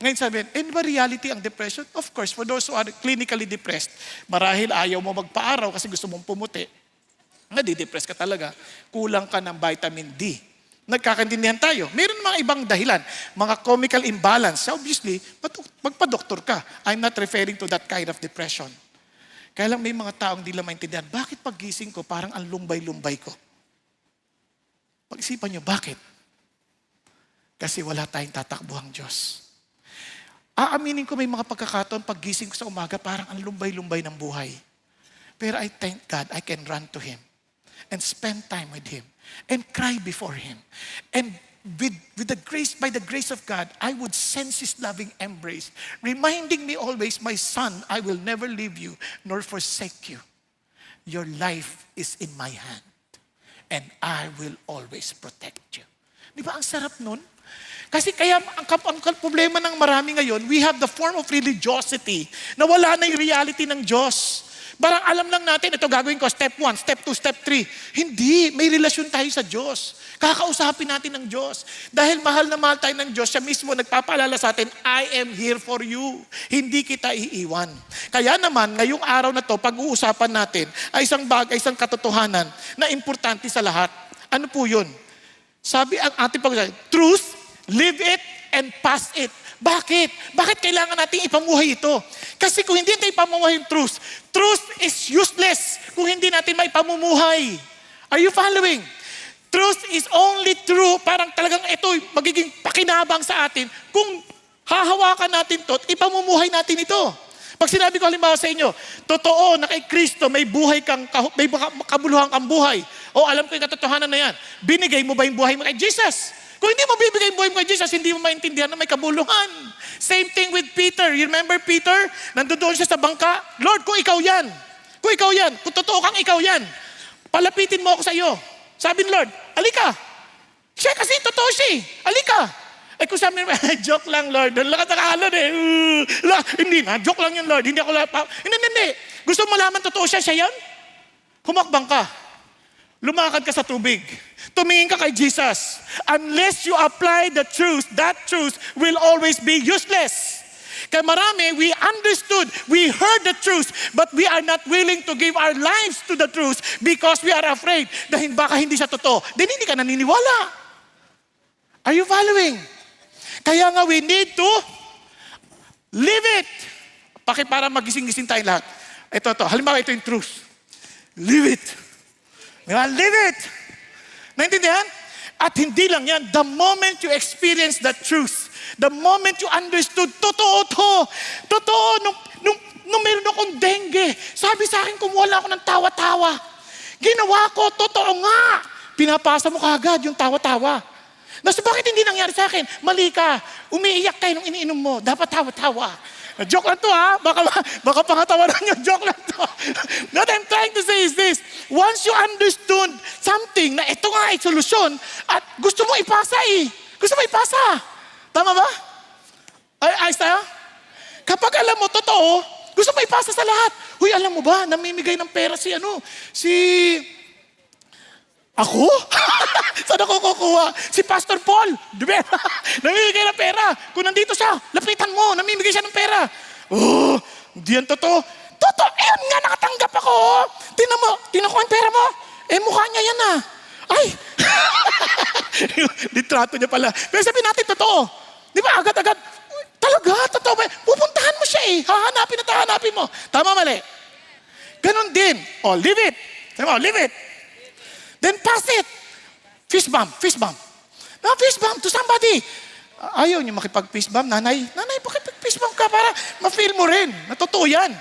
Speaker 1: Ngayon sabihin, ba reality ang depression? Of course, for those who are clinically depressed, marahil ayaw mo magpa-araw kasi gusto mong pumuti. Nadidepress ka talaga. Kulang ka ng vitamin D. Nagkakaintindihan tayo. Meron mga ibang dahilan. Mga chemical imbalance. Obviously, magpa-doktor ka. I'm not referring to that kind of depression. Kaya lang may mga taong di lang maintindihan, bakit paggising ko parang ang lumbay-lumbay ko? Pag-isipan nyo, bakit? Kasi wala tayong tatakbuhang Diyos. Aaminin ko may mga pagkakataon, paggising ko sa umaga, parang ang lumbay-lumbay ng buhay. Pero I thank God, I can run to Him. and spend time with Him and cry before Him. And with the grace, by the grace of God, I would sense His loving embrace, reminding me always, my son, I will never leave you nor forsake you. Your life is in my hand and I will always protect you. Di ba ang sarap nun? Kasi kaya ang problema ng marami ngayon, we have the form of religiosity na wala na yung reality ng Diyos. Parang alam lang natin, ito gagawin ko, step 1, step 2, step 3. Hindi, may relasyon tayo sa Diyos. Kakausapin natin ng Diyos. Dahil mahal na mahal tayo ng Diyos, siya mismo nagpapaalala sa atin, I am here for you. Hindi kita iiwan. Kaya naman, ngayong araw na to, pag-uusapan natin ay isang bagay, isang katotohanan na importante sa lahat. Ano po yun? Sabi ang ating pag-uusapan, truth, live it, and pass it. Bakit? Bakit kailangan natin ipamuhay ito? Kasi kung hindi natin ipamuhay yung truth, truth is useless kung hindi natin maipamumuhay. Are you following? Truth is only true, parang talagang ito magiging pakinabang sa atin kung hahawakan natin to at ipamumuhay natin ito. Pag sinabi ko halimbawa sa inyo, totoo na kay Kristo may buhay kang, may kabuluhan kang buhay. O alam ko yung katotohanan na yan. Binigay mo ba yung buhay mo kay Jesus? Kung hindi mo bibigay yung buhay mo kay Jesus, hindi mo maintindihan na may kabuluhan. Same thing with Peter. You remember Peter? Nandoon siya sa bangka. Lord, kung ikaw yan, kung totoo kang ikaw yan, palapitin mo ako sa iyo. Sabi ni Lord, alika. Siya kasi totoo siya. Alika. Eh kung sabi niya, joke lang Lord. Nakatakalan eh. Hindi na, joke lang yun Lord. Hindi ako Hindi. Gusto mo malaman totoo siya yan? Humakbang ka. Lumakad ka sa tubig. Tumingin ka kay Jesus. Unless you apply the truth, that truth will always be useless. Kaya marami, we understood, we heard the truth, but we are not willing to give our lives to the truth because we are afraid dahil baka hindi siya totoo. Then hindi ka naniniwala. Are you following? Kaya nga we need to live it. Para magising-gising tayo lahat. Ito. Halimbawa ito yung truth. Live it. Live it. Naintindihan? At hindi lang yan. The moment you experience the truth, the moment you understood, totoo to. Totoo, nung meron akong dengue, sabi sa akin, kumuha lang ako ng tawa-tawa. Ginawa ko, totoo nga. Pinapasa mo kaagad yung tawa-tawa. Nasa bakit hindi nangyari sa akin? Mali ka. Umiiyak kayo nung iniinom mo. Dapat tawa-tawa. Joke lang to ha. Baka pangatawanan nyo. Joke lang to. What I'm trying to say is this. Once you understood something na ito nga ay solusyon at gusto mo ipasa Gusto mo ipasa. Tama ba? Ayos tayo? Kapag alam mo totoo, gusto mo ipasa sa lahat. Huy, alam mo ba, namimigay ng pera Ako? Saan ako kukuha? Si Pastor Paul. Diba? Namimigay ng pera. Kung nandito siya, lapitan mo. Namimigay siya ng pera. Oh, hindi yan totoo. Totoo, nga nakatanggap ako. Tingnan mo, ko yung pera mo. Mukha niya yan ah. Ay! Litrato niya pala. Pero sabihin natin, totoo. Di ba, agad-agad. Talaga, totoo ba? Pupuntahan mo siya Hahanapin at hahanapin mo. Tama, mali. Ganon din. Oh, leave it. Sabi mo, leave it. Then pass it. Fist bump. No, fist bump to somebody. Ayaw niyo makipag-fist bump, nanay. Nanay, pakipag-fist bump ka para ma-feel mo rin. Natotoo yan.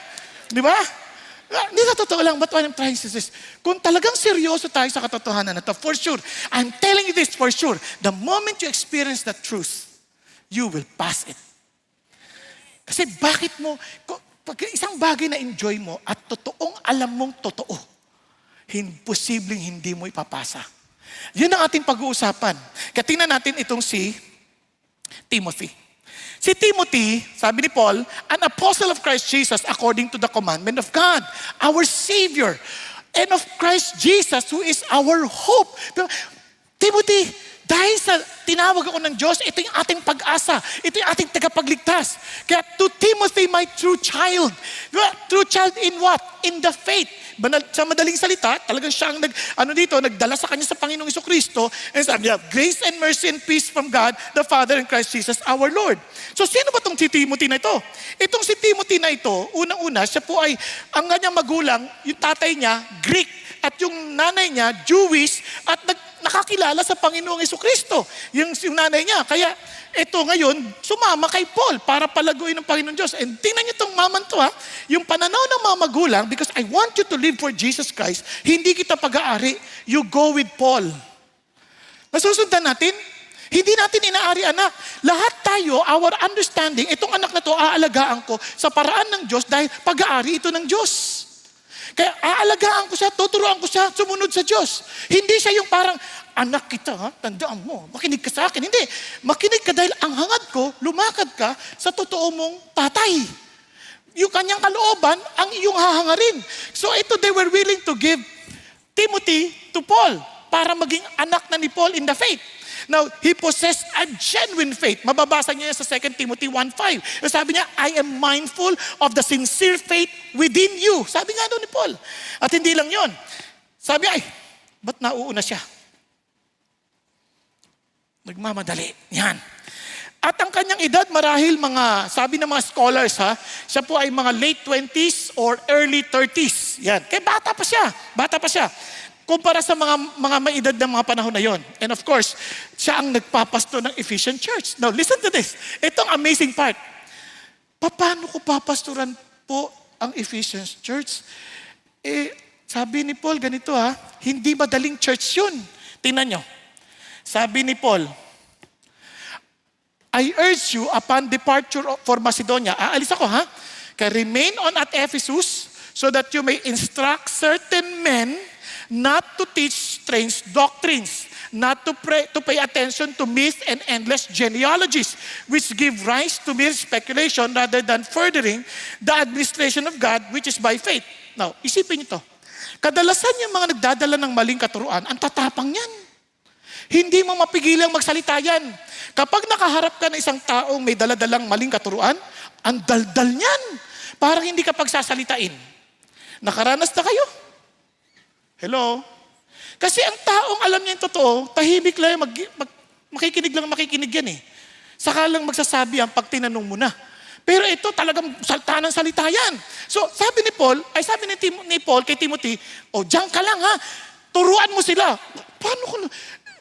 Speaker 1: Di ba? Hindi na totoo lang, but what I'm trying to say is, kung talagang seryoso tayo sa katotohanan na to, for sure, I'm telling you this for sure, the moment you experience the truth, you will pass it. Kasi bakit mo, pag isang bagay na enjoy mo at totoong alam mong totoo, imposibleng hindi mo ipapasa. Yun ang ating pag-uusapan. Kaya tingnan natin itong si Timothy. Si Timothy, sabi ni Paul, an apostle of Christ Jesus according to the commandment of God, our Savior, and of Christ Jesus who is our hope. Timothy, dahil sa tinawag ako ng Diyos, ito yung ating pag-asa. Ito yung ating tagapagligtas. Kaya to Timothy, my true child. True child in what? In the faith. Sa madaling salita, talagang siya ang nagdala sa kanya sa Panginoong Jesucristo. And sabi niya, grace and mercy and peace from God, the Father and Christ Jesus, our Lord. So sino ba itong si Timothy na ito? Itong si Timothy na ito, unang-una, siya po ay, ang kanyang magulang, yung tatay niya, Greek, at yung nanay niya, Jewish, at nakakilala sa Panginoong Jesucristo. Yung nanay niya. Kaya ito ngayon, sumama kay Paul para palaguin ng Panginoon Diyos. And tingnan niyo itong maman to ha. Yung pananaw ng mga magulang, because I want you to live for Jesus Christ, hindi kita pag-aari. You go with Paul. Nasusundan natin? Hindi natin inaari anak. Lahat tayo, our understanding, itong anak na to, aalagaan ko sa paraan ng Diyos dahil pag-aari ito ng Diyos. Kaya aalagaan ko siya, tuturuan ko siya, sumunod sa Diyos. Hindi siya yung parang, anak kita, ha? Tandaan mo, makinig ka sa akin. Hindi, makinig ka dahil ang hangad ko, lumakad ka sa totoo mong tatay. Yung kanyang kalooban, ang iyong hahangarin. So ito, they were willing to give Timothy to Paul para maging anak na ni Paul in the faith. Now, he possessed a genuine faith. Mababasa niya sa 2 Timothy 1:5. Sabi niya, I am mindful of the sincere faith within you. Sabi nga doon ni Paul. At hindi lang yon. Sabi ay, ba't nauuna siya? Nagmamadali. Yan. At ang kanyang edad, marahil mga, sabi ng mga scholars ha, siya po ay mga late 20s or early 30s. Yan. Kaya bata pa siya. Bata pa siya. Kumpara sa mga may edad ng mga panahon na yon. And of course, siya ang nagpapasto ng Ephesian Church. Now, listen to this. Itong amazing part. Paano ko papastoran po ang Ephesians Church? Sabi ni Paul, ganito ha, hindi madaling church yun. Tingnan nyo. Sabi ni Paul, I urge you upon departure for Macedonia. Aalis ako ha. Kaya remain on at Ephesus so that you may instruct certain men not to teach strange doctrines, not to pay attention to myths and endless genealogies, which give rise to mere speculation rather than furthering the administration of God, which is by faith. Now, isipin niyo to. Kadalasan yung mga nagdadala ng maling katuruan, ang tatapang yan. Hindi mo mapigilang magsalita yan. Kapag nakaharap ka ng isang taong may daladalang maling katuruan, ang daldal niyan. Parang hindi ka pagsasalitain. Nakaranas na kayo? Hello? Kasi ang taong alam niya yung totoo, tahimik lang, makikinig yan eh. Saka lang magsasabi ang pag tinanong mo na. Pero ito talagang salta ng salita yan. So sabi ni Paul kay Timothy, diyan ka lang ha, turuan mo sila. Paano ko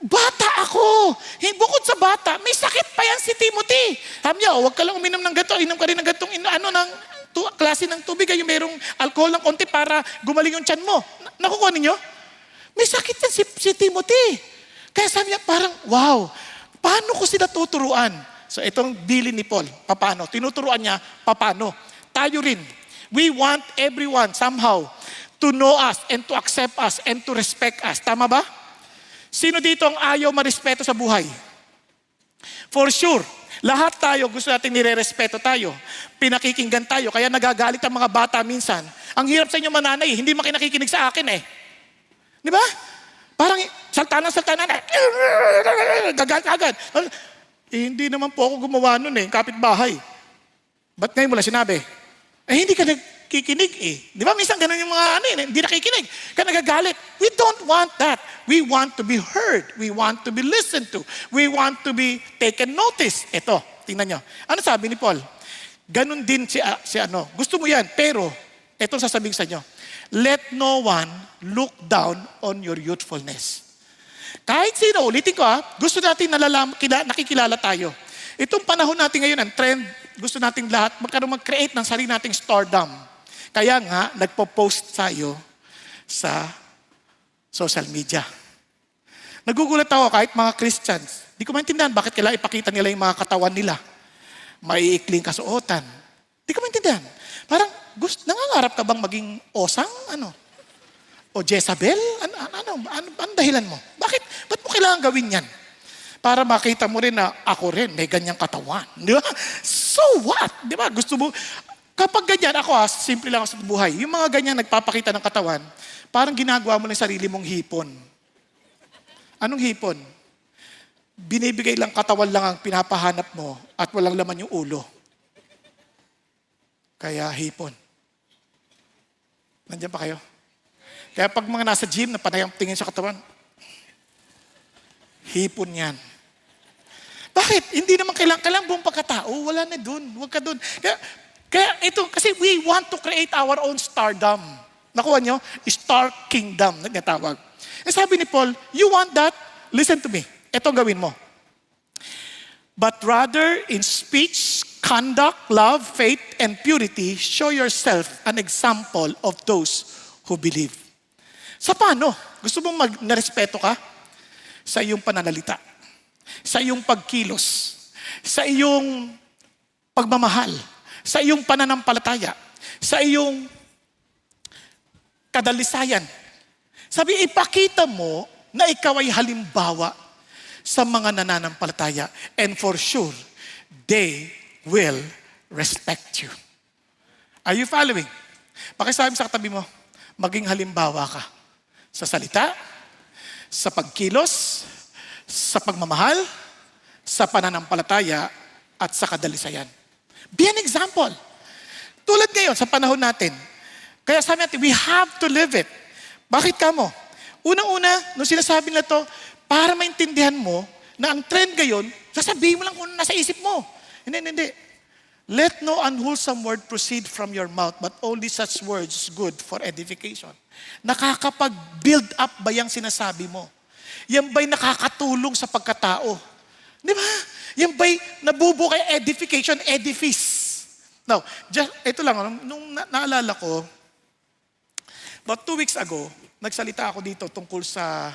Speaker 1: bata ako. Bukod sa bata, may sakit pa yan si Timothy. Sabi niya, huwag ka lang uminom ng gato, inom ka rin ng gatong klase ng tubig, yung merong alcohol ng konti para gumaling yung tiyan mo. Nakukuha ninyo? May sakit yan si Timothy. Kaya sabi niya parang, wow, paano ko sila tuturuan? So itong bilin ni Paul, paano? Tinuturuan niya, paano? Tayo rin. We want everyone somehow to know us and to accept us and to respect us. Tama ba? Sino dito ang ayaw marespeto sa buhay? For sure. Lahat tayo gusto natin nire-respeto tayo. Pinakikinggan tayo. Kaya nagagalit ang mga bata minsan. Ang hirap sa inyo mananay, hindi makinakikinig sa akin eh. Di ba? Parang saltanan. Gagalit agad. Hindi naman po ako gumawa nun eh, kapitbahay. Ba't ngayon mo lang sinabi? Hindi ka nagkikinig eh. Di ba? Minsan ganun yung mga hindi nakikinig. Kaya nagagalit. We don't want that. We want to be heard. We want to be listened to. We want to be taken notice. Ito, tingnan nyo. Ano sabi ni Paul? Ganun din si gusto mo yan, pero itong sasabihin sa inyo, let no one look down on your youthfulness. Kahit sino, ulitin ko gusto natin nakikilala tayo. Itong panahon natin ngayon, ang trend, gusto nating lahat mag-create ng sarili nating stardom. Kaya nga, nagpo-post tayo sa social media. Nagugulat ako kahit mga Christians. Di ko maintindihan bakit kailangan ipakita nila yung mga katawan nila. Maiikling kasuotan. Di ko maintindihan. Parang, nangangarap ka bang maging osang? O Jezabel? Ano dahilan mo? Ba't mo kailangan gawin yan? Para makita mo rin na ako rin, may ganyang katawan. Di ba? So what? Di ba? Gusto mo, kapag ganyan, ako simple lang ako sa buhay. Yung mga ganyan nagpapakita ng katawan, parang ginagawa mo ng sarili mong hipon. Anong hipon? Binibigay lang katawan lang ang pinapahanap mo at walang laman yung ulo. Kaya hipon. Nandiyan pa kayo? Kaya pag mga nasa gym na panayang tingin sa katawan, hipon yan. Bakit? Hindi naman kailangan buong pagkatao. Wala na dun. Huwag ka dun. Kaya ito, kasi we want to create our own stardom. Nakuha nyo? Star kingdom, nagnatawag. Sabi ni Paul, you want that? listen to me. Ito ang gawin mo. But rather in speech, conduct, love, faith, and purity, show yourself an example of those who believe. Sa paano? Gusto mong narespeto ka? Sa iyong pananalita, sa iyong pagkilos, sa iyong pagmamahal, sa iyong pananampalataya, sa iyong kadalisayan. Sabi, ipakita mo na ikaw ay halimbawa sa mga nananampalataya. And for sure, they will respect you. Are you following? Pakisabi sa katabi mo, maging halimbawa ka sa salita, sa pagkilos, sa pagmamahal, sa pananampalataya, at sa kadalisayan. Be an example. Tulad ngayon sa panahon natin. Kaya sabi natin, we have to live it. Bakit ka mo? Unang-una, nung sinasabi nila to, para maintindihan mo na ang trend ngayon, sasabihin mo lang kung nasa isip mo. Hindi. Let no unwholesome word proceed from your mouth, but only such words good for edification. Nakakapag-build up ba yung sinasabi mo? Yan ba'y nakakatulong sa pagkatao? Di ba? Yan ba'y nabubuo kay edification, edifice? Now, ito lang, nung naalala ko, about 2 weeks ago, nagsalita ako dito tungkol sa,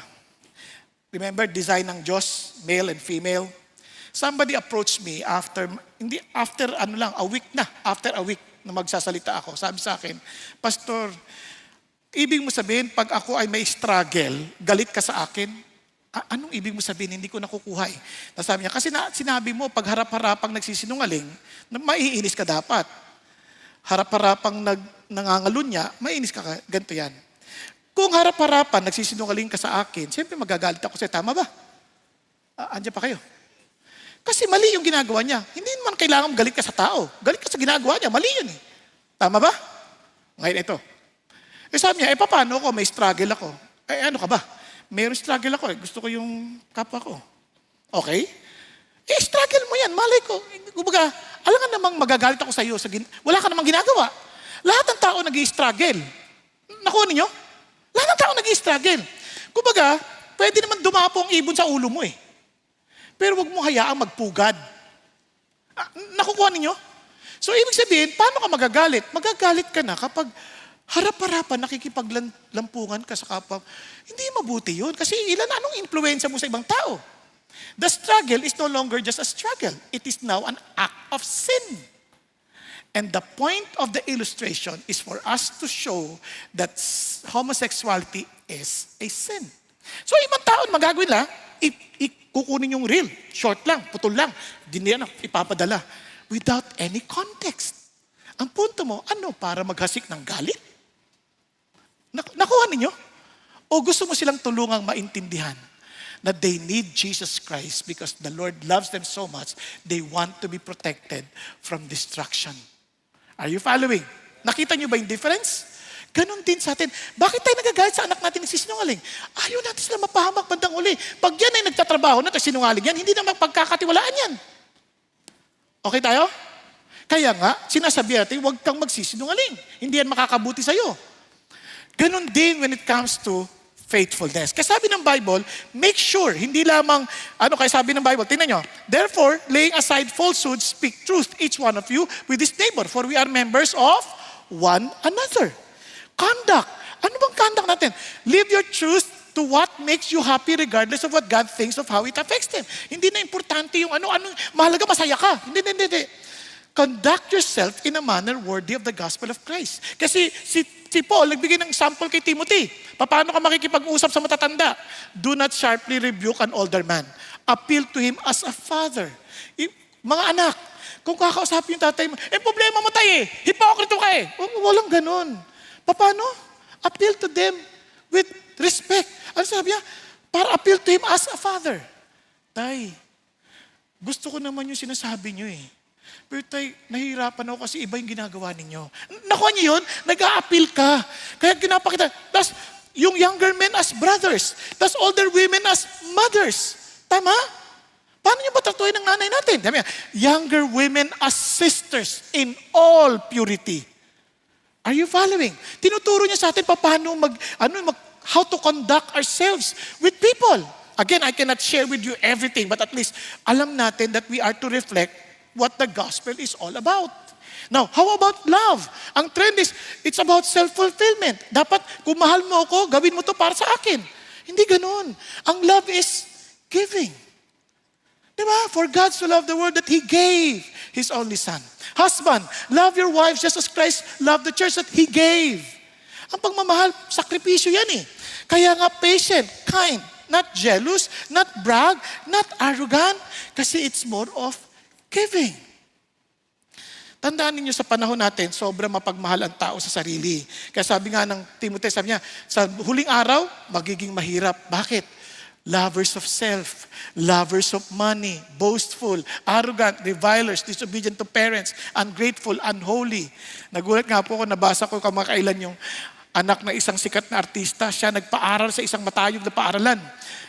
Speaker 1: remember, design ng Diyos, male and female. Somebody approached me after a week na magsasalita ako. Sabi sa akin, Pastor, ibig mo sabihin, pag ako ay may struggle, galit ka sa akin? Anong ibig mo sabihin? Hindi ko nakukuha eh. Sabi niya, kasi sinabi mo, pag harap-harapang nagsisinungaling, maiinis ka dapat. Harap-harapang nangangalun niya, maiinis ka, ganito yan. Kung harap-harapan, nagsisinungaling ka sa akin, siyempre magagalit ako sa'yo, tama ba? Andiyan pa kayo. Kasi mali yung ginagawa niya. Hindi naman kailangan galit ka sa tao. Galit ka sa ginagawa niya, mali yun eh. Tama ba? Ngayon ito. Sabi niya, paano ako? May struggle ako. Ano ka ba? Mayroon struggle ako eh. Gusto ko yung kapwa ko. Okay? Struggle mo yan. Malay ko. Kumbaga, alam nga namang magagalit ako sa iyo. Wala ka namang ginagawa. Lahat ng tao nag-i-struggle. Nakuha ninyo? Lahat ng tao nag-i-struggle. Kumbaga, pwede naman dumapo ang ibon sa ulo mo eh. Pero wag mo hayaang magpugad. Nakukuha ninyo? So, ibig sabihin, paano ka magagalit? Magagalit ka na kapag harap-harapan, nakikipaglampungan ka sa kapwa. Hindi mabuti yun. Kasi anong influensya mo sa ibang tao? The struggle is no longer just a struggle. It is now an act of sin. And the point of the illustration is for us to show that homosexuality is a sin. So, ibang tao, magagawin lang, kukunin yung reel. Short lang, putol lang. Ipapadala. Without any context. Ang punto mo, para maghasik ng galit? Nakuha ninyo? O gusto mo silang tulungang maintindihan na they need Jesus Christ because the Lord loves them so much, they want to be protected from destruction. Are you following? Nakita niyo ba yung difference? Ganon din sa atin. Bakit tayo nagagalit sa anak natin nagsisinungaling? Ayaw natin sila mapahamak bandang uli. Pag yan ay nagtatrabaho na, sinungaling yan, hindi na magpagkakatiwalaan yan. Okay tayo? Kaya nga, sinasabi natin, huwag kang magsisinungaling. Hindi yan makakabuti sa'yo. Ganon din when it comes to faithfulness. Kasi sabi ng Bible, make sure, hindi lamang, kaya sabi ng Bible, tingnan nyo, therefore, laying aside falsehood, speak truth, each one of you, with his neighbor, for we are members of one another. Conduct. Ano bang conduct natin? Live your truth to what makes you happy regardless of what God thinks of how it affects them. Hindi na importante yung mahalaga masaya ka. Hindi. Conduct yourself in a manner worthy of the gospel of Christ. Kasi si Paul, nagbigay ng sample kay Timothy. Paano ka makikipag-usap sa matatanda? Do not sharply rebuke an older man. Appeal to him as a father. Mga anak, kung kakausapin yung tatay mo, problema mo tayo eh. Hipokrito ka eh. Walang ganun. Paano? Appeal to them with respect. Ano sabi niya? Para appeal to him as a father. Tay, gusto ko naman yung sinasabi niyo eh. Pero tay, nahihirapan ako kasi iba yung ginagawa ninyo. Nakuha niyo yun? Nag-a-appeal ka. Kaya ginapakita. Tapos, yung younger men as brothers. Tapos, older women as mothers. Tama? Paano niyo ba tratuhin ng nanay natin? Sabi niya, younger women as sisters in all purity. Are you following? Tinuturo niya sa atin paano how to conduct ourselves with people. Again, I cannot share with you everything, but at least alam natin that we are to reflect what the gospel is all about. Now, how about love? Ang trend is, it's about self-fulfillment. Dapat, kung mahal mo ako, gawin mo to para sa akin. Hindi ganun. Ang love is giving. Diba? For God so loved the world that He gave His only Son. Husband, love your wives just as Christ loved the church that He gave. Ang pagmamahal, sakripisyo yan eh. Kaya nga patient, kind, not jealous, not brag, not arrogant, kasi it's more of giving. Tandaan ninyo sa panahon natin, sobrang mapagmahal ang tao sa sarili. Kaya sabi nga ng Timothy, sabi niya, sa huling araw, magiging mahirap. Bakit? Lovers of self, lovers of money, boastful, arrogant, revilers, disobedient to parents, ungrateful, unholy. Nagulat nga po ako, nabasa ko kamakailan yung anak na isang sikat na artista. Siya nagpaaral sa isang matayog na paaralan.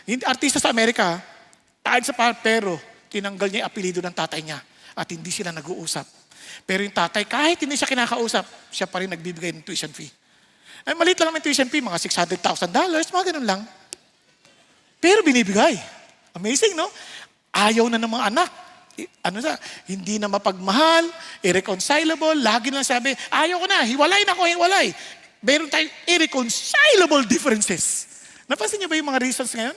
Speaker 1: Hindi artista sa Amerika, taad sa pero tinanggal niya yung apelido ng tatay niya at hindi sila nag-uusap. Pero yung tatay, kahit hindi siya kinakausap, siya pa rin nagbibigay ng tuition fee. Ay, maliit lang naman tuition fee, mga $600,000, mga ganun lang. Pero binibigay. Amazing, no? Ayaw na ng mga anak. Hindi na mapagmahal, irreconcilable, lagi lang sabi, ayaw ko na, hiwalay na ako, hiwalay. Meron tayong irreconcilable differences. Napansin niyo ba yung mga reasons ngayon?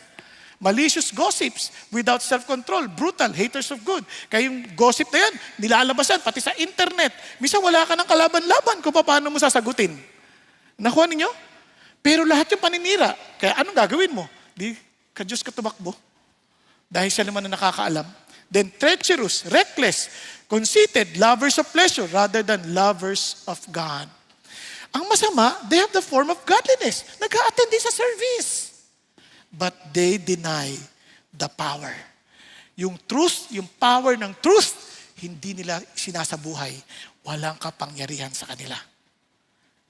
Speaker 1: Malicious gossips, without self-control, brutal, haters of good. Kaya yung gossip na yan, nilalabasan, pati sa internet. Minsan wala ka ng kalaban-laban kung paano mo sasagutin. Nakuha ninyo? Pero lahat yung paninira. Kaya anong gagawin mo? Di ka Diyos ka tumakbo. Dahil siya naman na nakakaalam. Then treacherous, reckless, conceited, lovers of pleasure rather than lovers of God. Ang masama, they have the form of godliness. Nag-a-attend din sa service. But they deny the power. Yung truth, yung power ng truth, hindi nila sinasabuhay. Walang kapangyarihan sa kanila.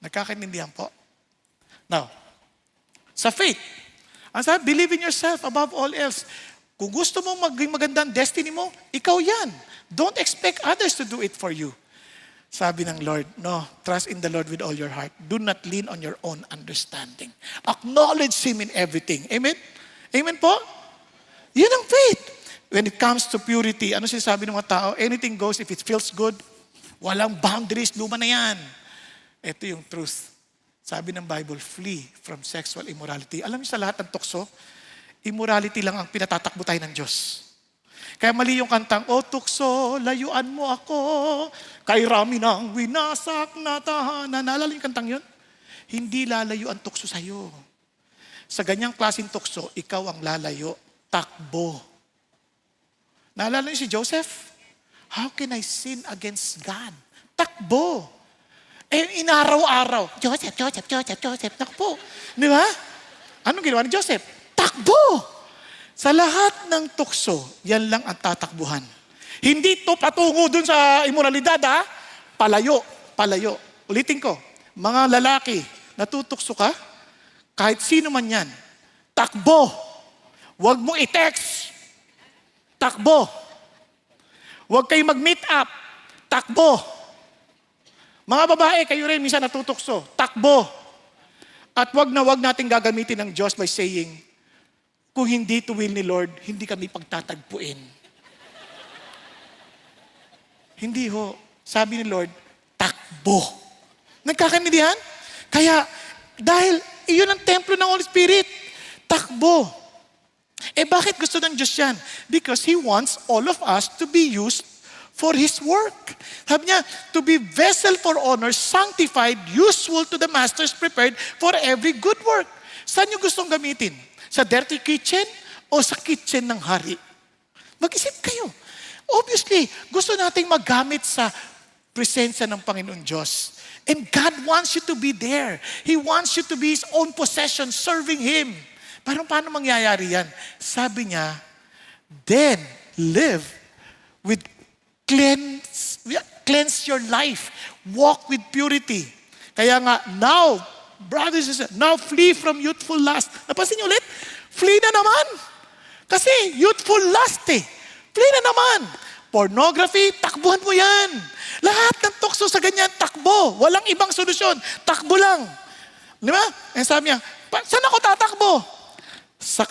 Speaker 1: Nagkakaintindihan po? Now, sa faith, ang sabi, believe in yourself above all else. Kung gusto mong maging magandang destiny mo, ikaw yan. Don't expect others to do it for you. Sabi ng Lord, no, trust in the Lord with all your heart. Do not lean on your own understanding. Acknowledge Him in everything. Amen? Amen po? Yun ang faith. When it comes to purity, ano sinasabi ng mga tao? Anything goes if it feels good. Walang boundaries, luma na yan. Ito yung truth. Sabi ng Bible, flee from sexual immorality. Alam niyo sa lahat ng tukso, immorality lang ang pinatatakbo tayo ng Diyos. Kaya mali yung kantang, O tukso, layuan mo ako, kay rami ng winasak na tahanan. Naalala yung kantang yun? Hindi lalayo ang tukso sa'yo. Sa ganyang klaseng tukso, ikaw ang lalayo. Takbo. Naalala niyo si Joseph? How can I sin against God? Takbo. Eh, inaraw-araw. Joseph. Takbo. Di ba? Anong ginawa ni Joseph? Takbo. Sa lahat ng tukso, yan lang ang tatakbuhan. Hindi to patungo dun sa immoralidad, ha? Palayo. Ulitin ko, mga lalaki, natutukso ka, kahit sino man yan, takbo. Huwag mo i-text. Takbo. Huwag kayo mag-meet up. Takbo. Mga babae, kayo rin minsan natutukso. Takbo. At wag nating gagamitin ng Diyos by saying, kung hindi to will ni Lord, hindi kami pagtatagpuin. Hindi ho. Sabi ni Lord, takbo. Nagkakaintindihan? Kaya, dahil iyon ang templo ng Holy Spirit, takbo. Eh bakit gusto ng Diyos yan? Because He wants all of us to be used for His work. Sabi niya, to be vessel for honor, sanctified, useful to the masters, prepared for every good work. Saan niyo gustong gamitin? Sa dirty kitchen o sa kitchen ng hari? Mag-isip kayo. Obviously, gusto nating magamit sa presensya ng Panginoon Diyos. And God wants you to be there. He wants you to be His own possession, serving Him. Paano mangyayari yan? Sabi niya, then live with cleanse your life. Walk with purity. Kaya nga, now, brothers and sisters, now flee from youthful lust. Napansin niyo ulit? Flee na naman. Kasi youthful lust eh. Flee na naman. Pornography, takbuhan mo yan. Lahat ng tukso sa ganyan, takbo. Walang ibang solusyon. Takbo lang. Di ba? Eh sabi niya, saan ako tatakbo? sa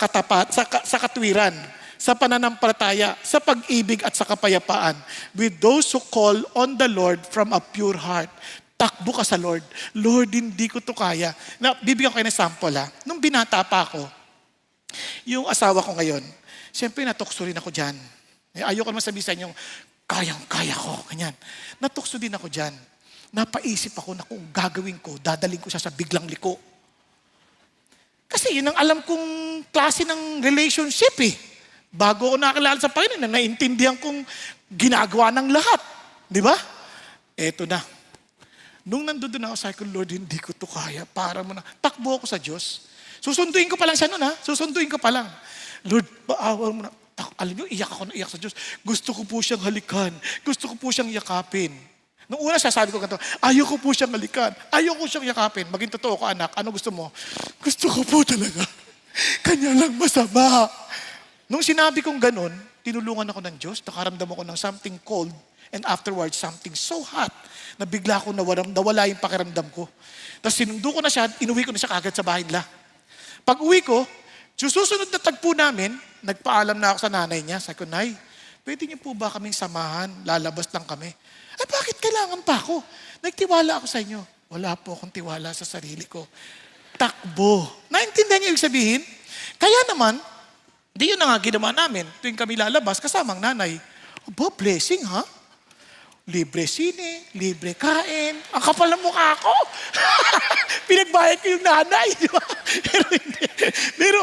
Speaker 1: sa katwiran, sa pananampalataya, sa pag-ibig at sa kapayapaan with those who call on the Lord from a pure heart. Takbo ka sa Lord. Lord, hindi ko to kaya. Bibigyan ko kayo ng sample ha. Nung binata pa ako, yung asawa ko ngayon, siyempre natukso rin ako dyan. Ayoko naman sabihin sa inyo, kayang-kaya ko. Ganyan. Natukso din ako dyan. Napaisip ako na kung gagawin ko, dadaling ko siya sa biglang liko. Kasi yun ang alam kong klase ng relationship eh. Bago ako nakakilala sa Panginoon, naintindihan kong ginagawa ng lahat. Di ba? Eto na. Nung nandoon ako, sabi ko, Lord, hindi ko to kaya. Para mo na. Takbo ako sa Diyos. Susunduin ko pa lang siya nun ha. Susunduin ko pa lang. Lord, paawa mo na. Alam niyo, iyak ako na iyak sa Diyos. Gusto ko po siyang halikan. Gusto ko po siyang yakapin. Nung una sabi ko ganito, ayaw ko po siyang halikan. Ayaw ko siyang yakapin. Maging totoo ko, anak. Ano gusto mo? Gusto ko po talaga. Kanya lang masama. Nung sinabi kong ganun, tinulungan ako ng Diyos. Nakaramdam ako ng something cold and afterwards something so hot na bigla ko nawala yung pakiramdam ko. Tapos sinundo ko na siya, inuwi ko na siya kagad sa bahay nila. Pag uwi ko, susunod na tagpo namin, nagpaalam na ako sa nanay niya. Sabi ko, Nay, pwede niyo po ba kaming samahan? Lalabas lang kami. Ay, bakit kailangan pa ako? Nagtiwala ako sa inyo. Wala po akong tiwala sa sarili ko. Takbo. Naintindihan niyo yung sabihin? Kaya naman, di yun na nga ginawa namin. Tuwing kami lalabas, kasamang nanay. Aba, blessing ha? Libre sine, libre kain. Ang kapal ng mukha ko. Pinagbayad ko yung nanay. Di ba? Pero hindi. Pero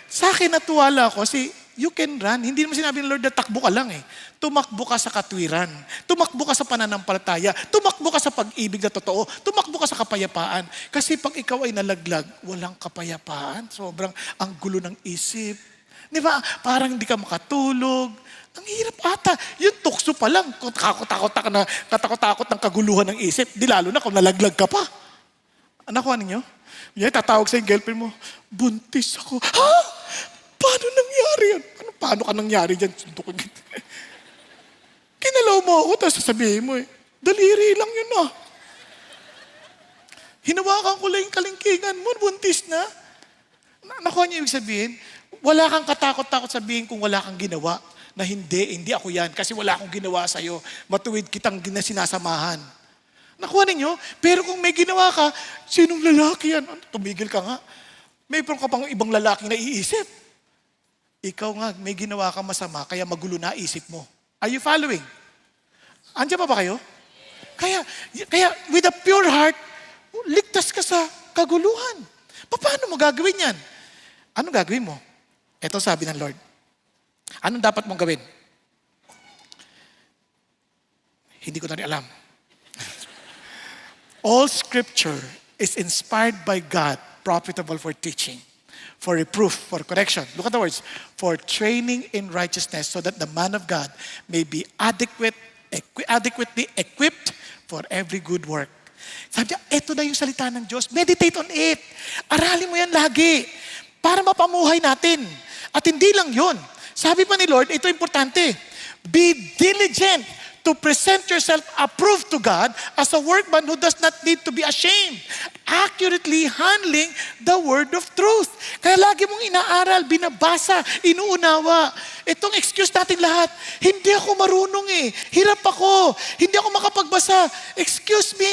Speaker 1: sa akin natuwala ako kasi you can run. Hindi naman sinabi ng Lord na takbo ka lang eh. Tumakbo ka sa katwiran. Tumakbo ka sa pananampalataya. Tumakbo ka sa pag-ibig na totoo. Tumakbo ka sa kapayapaan. Kasi pag ikaw ay nalaglag, walang kapayapaan. Sobrang ang gulo ng isip. Di ba? Parang hindi ka makatulog. Ang hirap ata. Yung tukso pa lang, katakot-takot ng kaguluhan ng isip. Di lalo na kung nalaglag ka pa. Nakuha ninyo? Yan, tatawag sa yung girlfriend mo, buntis ako. Ha? Paano nangyari yan? Paano ka nangyari dyan? Suntukin kita. Kinalaw mo ako, tapos sasabihin mo daliri lang yun ah. Hinawakan ko lang yung kalingkingan mo, buntis na. Nakuha niyo ibig sabihin? Wala kang katakot-takot sabihin kung wala kang ginawa na hindi ako yan kasi wala akong ginawa sa'yo. Matuwid kitang sinasamahan. Nakuha ninyo? Pero kung may ginawa ka, sinong lalaki yan? Tumigil ka nga. May ka pang ibang lalaking naiisip. Ikaw nga, may ginawa ka masama, kaya magulo na isip mo. Are you following? Andiyan pa ba kayo? Kaya with a pure heart, ligtas ka sa kaguluhan. Paano mo gagawin yan? Anong gagawin mo? Ito sabi ng Lord. Anong dapat mong gawin? Hindi ko na rin alam. All scripture is inspired by God, profitable for teaching, for reproof, for correction. Look at the words. For training in righteousness so that the man of God may be adequately equipped for every good work. Sabi niya, ito na yung salita ng Diyos. Meditate on it. Aralin mo yan lagi para mapamuhay natin. At hindi lang yun. Sabi pa ni Lord, ito importante. Be diligent to present yourself approved to God as a workman who does not need to be ashamed, accurately handling the word of truth. Kaya lagi mong inaaral, binabasa, inuunawa. Itong excuse natin lahat, hindi ako marunong eh. Hirap ako. Hindi ako makapagbasa. Excuse me,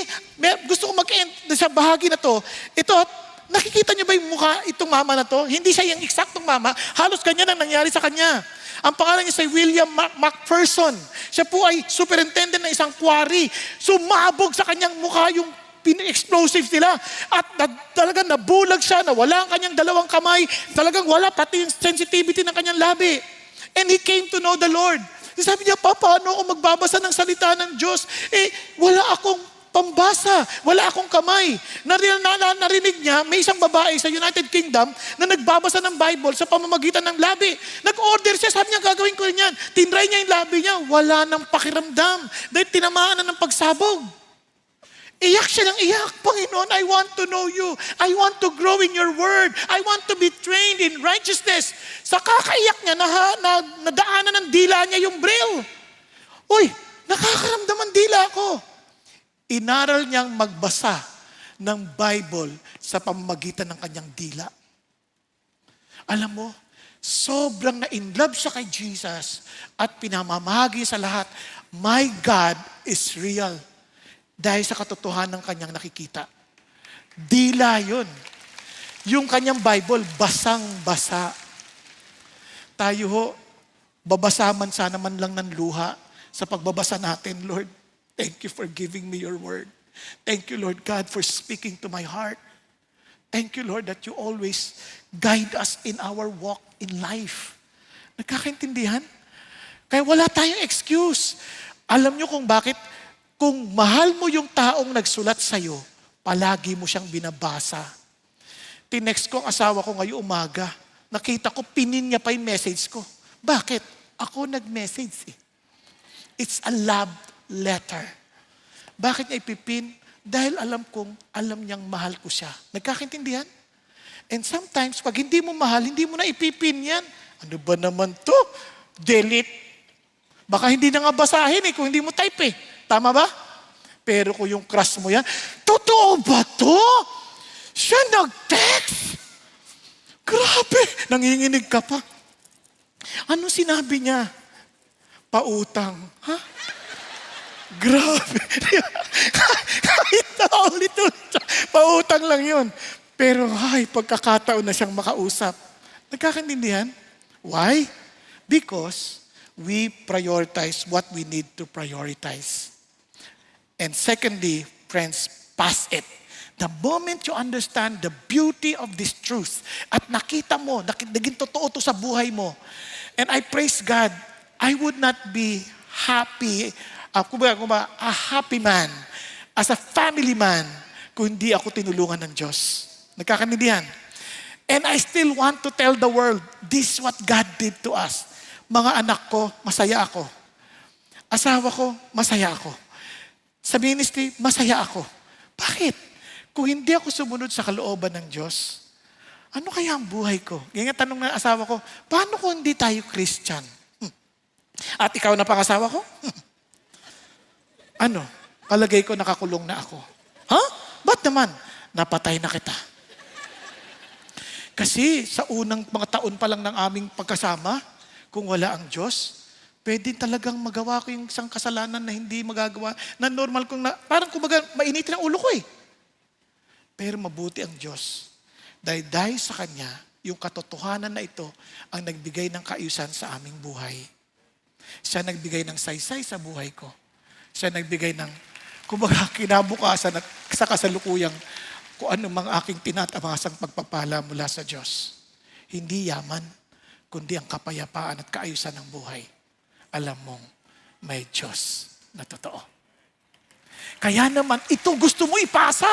Speaker 1: gusto ko mag-end sa bahagi na to. Ito, nakikita niyo ba yung mukha itong mama na to? Hindi siya yung eksaktong mama. Halos ganyan ang nangyari sa kanya. Ang pangalan niya si William McPherson. Siya po ay superintendent ng isang quarry. Sumabog sa kanyang mukha yung explosives nila. At talagang nabulag siya, nawala ang kanyang dalawang kamay. Talagang wala, pati yung sensitivity ng kanyang labi. And he came to know the Lord. Sabi niya, paano ako magbabasa ng salita ng Diyos? Wala akong pambasa. Wala akong kamay. Narinig niya, may isang babae sa United Kingdom na nagbabasa ng Bible sa pamamagitan ng labi. Nag-order siya, sabi niya, gagawin ko yan. Tinry niya yung labi niya, wala nang pakiramdam. Dahil tinamaan na ng pagsabog. Iyak siya ng iyak. Panginoon, I want to know you. I want to grow in your word. I want to be trained in righteousness. Sa kakaiyak niya, nadaanan ng dila niya yung braille. Uy, nakakaramdam ang dila ko. Inaral niyang magbasa ng Bible sa pamamagitan ng kanyang dila. Alam mo, sobrang na-inlove siya kay Jesus at pinamamahagi sa lahat, my God is real. Dahil sa katotohanan ng kanyang nakikita. Dila yun. Yung kanyang Bible, basang-basa. Tayo ho, babasa man sana man lang ng luha sa pagbabasa natin, Lord. Thank you for giving me your word. Thank you, Lord God, for speaking to my heart. Thank you, Lord, that you always guide us in our walk in life. Nagkakaintindihan? Kaya wala tayong excuse. Alam nyo kung bakit? Kung mahal mo yung taong nagsulat sa'yo, palagi mo siyang binabasa. Tinext ko ang asawa ko ngayong umaga. Nakita ko, pinin niya pa yung message ko. Bakit? Ako nag-message eh. It's a love letter. Bakit niya ipipin? Dahil alam niyang mahal ko siya. Nagkakaintindihan? And sometimes, pag hindi mo mahal, hindi mo na ipipin yan. Ano ba naman to? Delete. Baka hindi na nga basahin eh kung hindi mo type eh. Tama ba? Pero kung yung crush mo yan, totoo ba to? Siya nag-text? Grabe, nanginginig ka pa. Ano sinabi niya? Pautang. Ha? Grabe. Kahit na ulit. Pautang lang yun. Pero pagkakataon na siyang makausap. Nagkakaintindihan? Why? Because we prioritize what we need to prioritize. And secondly, friends, pass it. The moment you understand the beauty of this truth at nakita mo, naging totoo to sa buhay mo, and I praise God, I would not be happy, a happy man, as a family man, kung hindi ako tinulungan ng Diyos. Nagkakaintindihan? And I still want to tell the world, this is what God did to us. Mga anak ko, masaya ako. Asawa ko, masaya ako. Sa ministry, masaya ako. Bakit? Kung hindi ako sumunod sa kalooban ng Diyos, ano kaya ang buhay ko? Ganyan tanong ng asawa ko, paano kung hindi tayo Christian? At ikaw na pangasawa ko? Ano? Palagay ko nakakulong na ako. Ha? Ba't naman? Napatay na kita. Kasi sa unang mga taon pa lang ng aming pagkasama, kung wala ang Diyos, pwede talagang magawa ko yung isang kasalanan na hindi magagawa, na normal kong parang kumbaga mainitin ang ulo ko eh. Pero mabuti ang Diyos. Dahil sa Kanya, yung katotohanan na ito ang nagbigay ng kaayusan sa aming buhay. Siya nagbigay ng saysay sa buhay ko. Siya nagbigay ng, kumbaga, kinabukasan at sa kasalukuyang kung ano mang aking tinatamasang pagpapala mula sa Diyos. Hindi yaman, kundi ang kapayapaan at kaayusan ng buhay. Alam mong may Diyos na totoo. Kaya naman, ito gusto mo ipasa.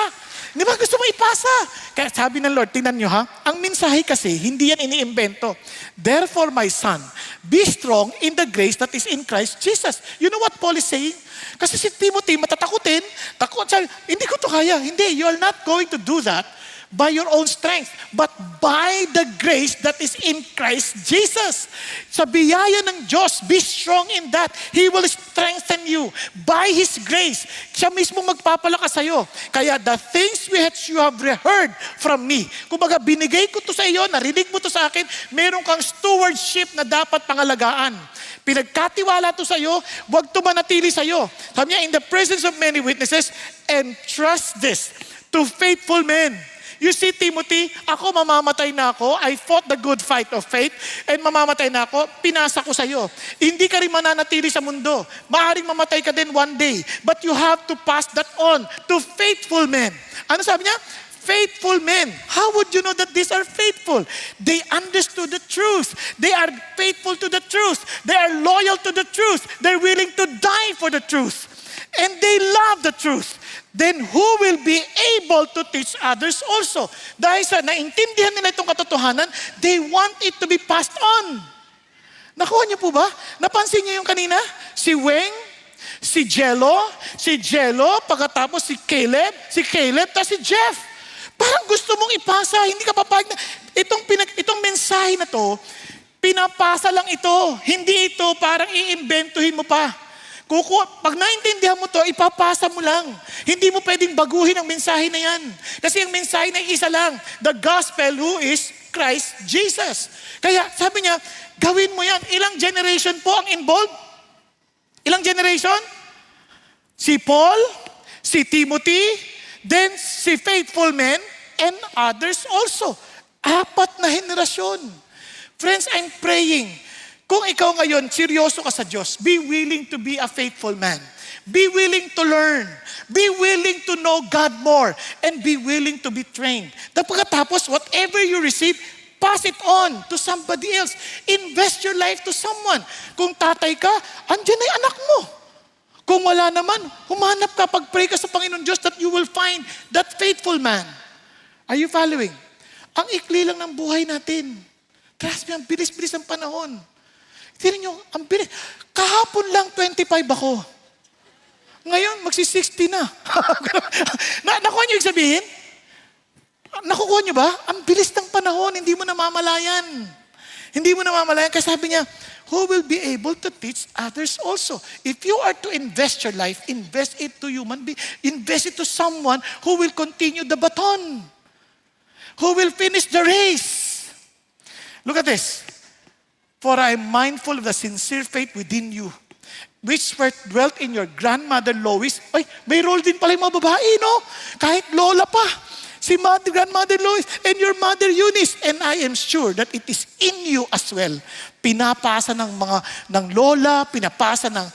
Speaker 1: Di ba gusto mo ipasa? Kaya sabi ng Lord, tingnan nyo ha, ang mensahe kasi, hindi yan iniimbento. Therefore, my son, be strong in the grace that is in Christ Jesus. You know what Paul is saying? Kasi si Timothy matatakutin, takot siya, hindi ko to kaya. Hindi, you are not going to do that by your own strength, but by the grace that is in Christ Jesus. Sa biyaya ng Diyos, be strong in that. He will strengthen you by His grace. Siya mismo magpapalakas sa'yo. Kaya the things which you have heard from me, kumbaga binigay ko to sa iyo, narinig mo to sa akin, meron kang stewardship na dapat pangalagaan. Pinagkatiwala to sa iyo, huwag tumanatili sa iyo. Sabi niya, in the presence of many witnesses, entrust this to faithful men. You see, Timothy, ako mamamatay na ako. I fought the good fight of faith and mamamatay na ako. Pinasa ko sa iyo. Hindi ka rin mananatili sa mundo. Maaaring mamatay ka din one day. But you have to pass that on to faithful men. Ano sabi niya? Faithful men. How would you know that these are faithful? They understood the truth. They are faithful to the truth. They are loyal to the truth. They're willing to die for the truth. And they love the truth. Then who will be able to teach others also? Dahil sa naintindihan nila itong katotohanan, they want it to be passed on. Nakuha niyo po ba? Napansin niyo yung kanina? Si Weng, si Jello, pagkatapos si Caleb, tapos si Jeff. Parang gusto mong ipasa, hindi ka papayag na. Itong mensahe na to, pinapasa lang ito. Hindi ito parang iimbentuhin mo pa. Pag naintindihan mo to, ipapasa mo lang. Hindi mo pwedeng baguhin ang mensahe na yan. Kasi ang mensahe na isa lang, the gospel who is Christ Jesus. Kaya sabi niya, gawin mo yan. Ilang generation po ang involved? Ilang generation? Si Paul, si Timothy, then si faithful men, and others also. 4 na henerasyon. Friends, I'm praying. Kung ikaw ngayon, seryoso ka sa Diyos, be willing to be a faithful man. Be willing to learn. Be willing to know God more. And be willing to be trained. Pagkatapos, whatever you receive, pass it on to somebody else. Invest your life to someone. Kung tatay ka, andyan ay anak mo. Kung wala naman, humanap ka, pag-pray ka sa Panginoon Diyos that you will find that faithful man. Are you following? Ang ikli lang ng buhay natin. Trust me, ang bilis-bilis ang panahon. Tignan nyo, ang bilis. Kahapon lang 25 ako. Ngayon, magsi-60 na. Nakuha nyo yung sabihin? Nakukuha nyo ba? Ang bilis ng panahon, hindi mo namamalayan. Hindi mo namamalayan. Kasi sabi niya, who will be able to teach others also? If you are to invest your life, invest it to human being. Invest it to someone who will continue the baton. Who will finish the race. Look at this. For I am mindful of the sincere faith within you, which were dwelt in your grandmother Lois. Ay, may role din pala yung mga babae, no? Kahit lola pa. Si grandmother Lois and your mother Eunice. And I am sure that it is in you as well. Pinapasa ng lola, pinapasa ng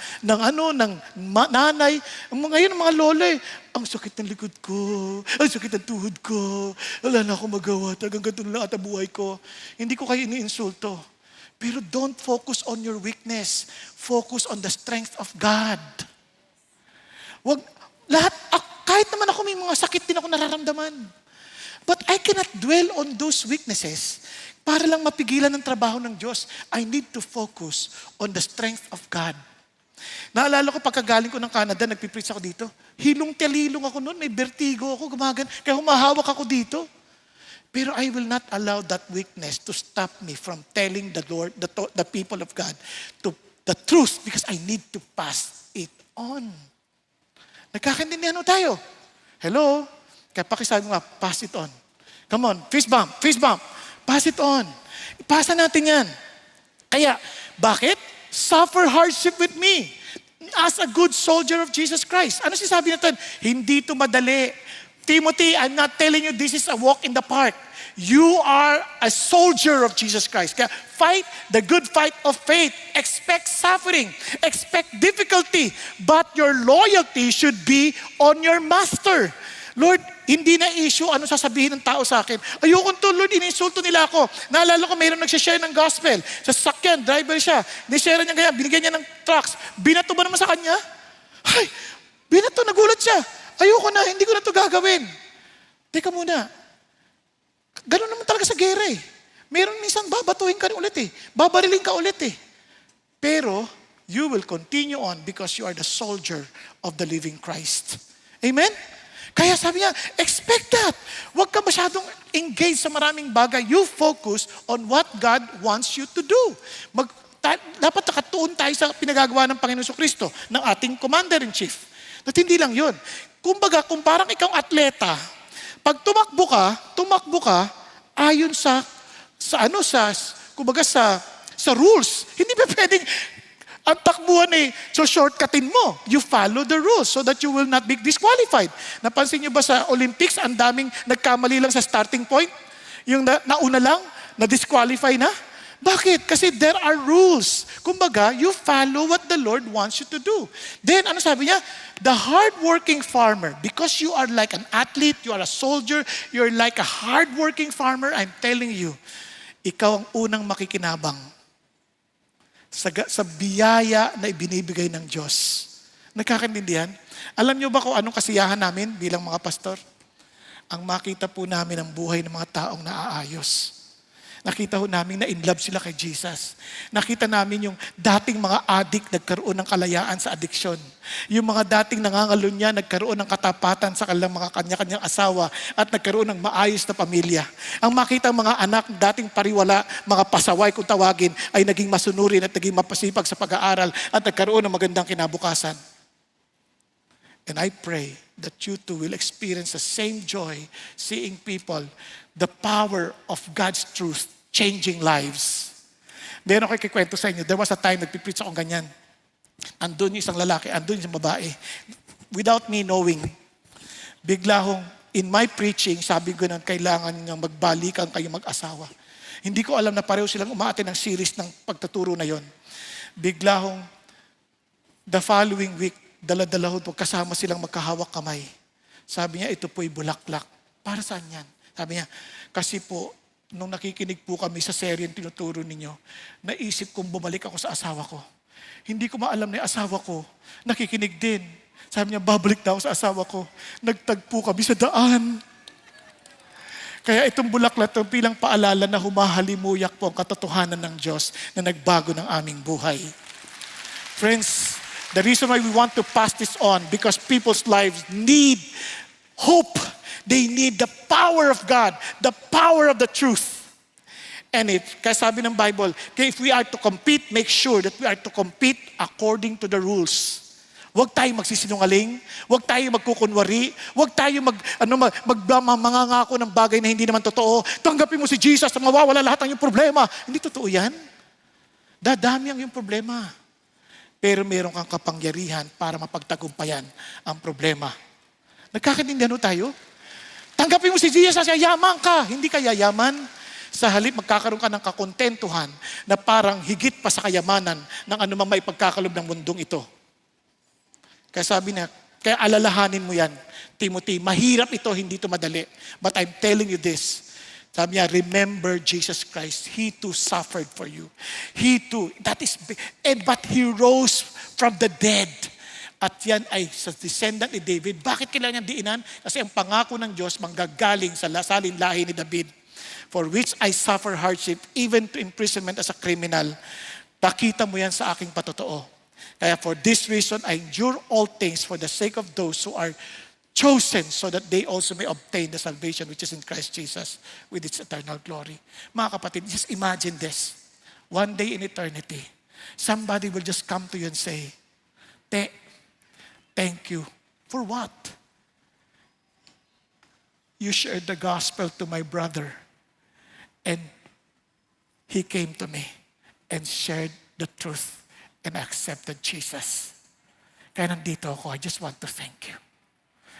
Speaker 1: nanay. Ngayon mga lola ang sakit ng likod ko, ang sakit ng tuhod ko, wala na akong magawa, talagang ganito lang at buhay ko. Hindi ko kayo iniinsulto. Pero don't focus on your weakness. Focus on the strength of God. Kahit naman ako may mga sakit din ako nararamdaman. But I cannot dwell on those weaknesses para lang mapigilan ng trabaho ng Diyos. I need to focus on the strength of God. Naalala ko pagkagaling ko ng Canada, nagpipreach ako dito. Hilong-telilong ako noon, may vertigo ako, gumagan. Kaya humahawak ako dito. Pero I will not allow that weakness to stop me from telling the Lord, the people of God, to the truth because I need to pass it on. Nagkakaintindihan tayo. Hello? Kaya pakisabi mo nga, pass it on. Come on, fist bump, pass it on. Ipasa natin yan. Kaya, bakit? Suffer hardship with me as a good soldier of Jesus Christ. Ano sinasabi natin? Hindi ito madali. Timothy, I'm not telling you this is a walk in the park. You are a soldier of Jesus Christ. Kaya fight the good fight of faith. Expect suffering. Expect difficulty. But your loyalty should be on your master. Lord, hindi na issue ano sasabihin ng tao sa akin. Ayoko to, Lord, ininsulto nila ako. Naalala ko, mayroong nagsishare ng gospel. Sa sasakyan, driver siya. Nishare niya kaya, binigyan niya ng trucks. Binato ba naman sa kanya? Ay, binato, nagulat siya. Ayoko na, hindi ko na to gagawin. Teka muna. Ganun naman talaga sa gera eh. Meron minsan babatuhin ka ulit eh. Babariling ka ulit eh. Pero, you will continue on because you are the soldier of the living Christ. Amen? Kaya sabi niya, expect that. Huwag ka masyadong engaged sa maraming bagay. You focus on what God wants you to do. Dapat nakatuon tayo sa pinagagawa ng Panginoon Kristo, ng ating commander-in-chief. At hindi lang yun. Kumbaga, kung parang ikaw atleta, pag tumakbo ka ayon sa rules. Hindi ba pwedeng ang takbuhan so shortcutin mo. You follow the rules so that you will not be disqualified. Napansin niyo ba sa Olympics, ang daming nagkamali lang sa starting point? Yung nauna lang, na-disqualify na? Bakit? Kasi there are rules. Kumbaga, you follow what the Lord wants you to do. Then, ano sabi niya? The hardworking farmer, because you are like an athlete, you are a soldier, you're like a hardworking farmer, I'm telling you, ikaw ang unang makikinabang sa biyaya na ibinibigay ng Diyos. Nagkakaintindihan? Alam niyo ba kung anong kasiyahan namin bilang mga pastor? Ang makita po namin ang buhay ng mga taong naaayos. Nakita ho namin na in love sila kay Jesus. Nakita namin yung dating mga addict nagkaroon ng kalayaan sa addiction. Yung mga dating nangangalunya nagkaroon ng katapatan sa kanilang mga kanya-kanyang asawa at nagkaroon ng maayos na pamilya. Ang makita mga anak dating pariwala, mga pasaway kung tawagin, ay naging masunurin at naging mapasipag sa pag-aaral at nagkaroon ng magandang kinabukasan. And I pray that you too will experience the same joy seeing people, the power of God's truth changing lives. Meron ako kikwento sa inyo. There was a time nagpipreach akong ganyan. Andun yung isang lalaki, andun yung isang babae. Without me knowing, bigla hong, in my preaching, sabi ko na kailangan niyang magbalikan kayo mag-asawa. Hindi ko alam na pareho silang umaatin ng series ng pagtuturo na yon. Bigla hong, the following week, dala-dala ho, kasama silang magkahawak kamay. Sabi niya, ito po'y bulaklak. Para saan yan? Sabi niya, kasi po, nung nakikinig po kami sa serye tinuturo ninyo, naisip kong bumalik ako sa asawa ko. Hindi ko maalam na yung asawa ko, nakikinig din. Sabi niya, babalik daw sa asawa ko. Nagtagpo kami sa daan. Kaya itong bulaklak ito bilang paalala na humahalimuyak po ang katotohanan ng Diyos na nagbago ng aming buhay. Friends, the reason why we want to pass this on, because people's lives need hope. They need the power of God, the power of the truth. And kaya sabi ng Bible, if we are to compete, make sure that we are to compete according to the rules. Huwag tayo magsisinungaling, huwag tayo magkukunwari, huwag tayo mangangako ng bagay na hindi naman totoo. Tanggapin mo si Jesus at mawawala lahat ng iyong problema. Hindi totoo yan. Dadami ang iyong problema. Pero meron kang kapangyarihan para mapagtagumpayan ang problema. Nagkakaintindihan tayo? Tanggapin mo si Jesus at yayaman ka. Hindi ka yayaman. Sa halip, magkakaroon ka ng kakontentuhan na parang higit pa sa kayamanan ng anumang maipagkakalob ng mundong ito. Kaya sabi niya, kaya alalahanin mo yan, Timothy, mahirap ito, hindi ito madali. But I'm telling you this, sabi niya, remember Jesus Christ. He too suffered for you. He too, but He rose from the dead. At yan ay sa descendant ni David. Bakit kailangan diinan? Kasi ang pangako ng Diyos manggagaling sa salin lahi ni David. For which I suffer hardship, even to imprisonment as a criminal. Pakita mo yan sa aking patotoo. Kaya for this reason, I endure all things for the sake of those who are chosen so that they also may obtain the salvation which is in Christ Jesus with its eternal glory. Mga kapatid, just imagine this. One day in eternity, somebody will just come to you and say, thank you. For what? You shared the gospel to my brother and he came to me and shared the truth. And I accepted Jesus. Kaya nandito ako, I just want to thank you.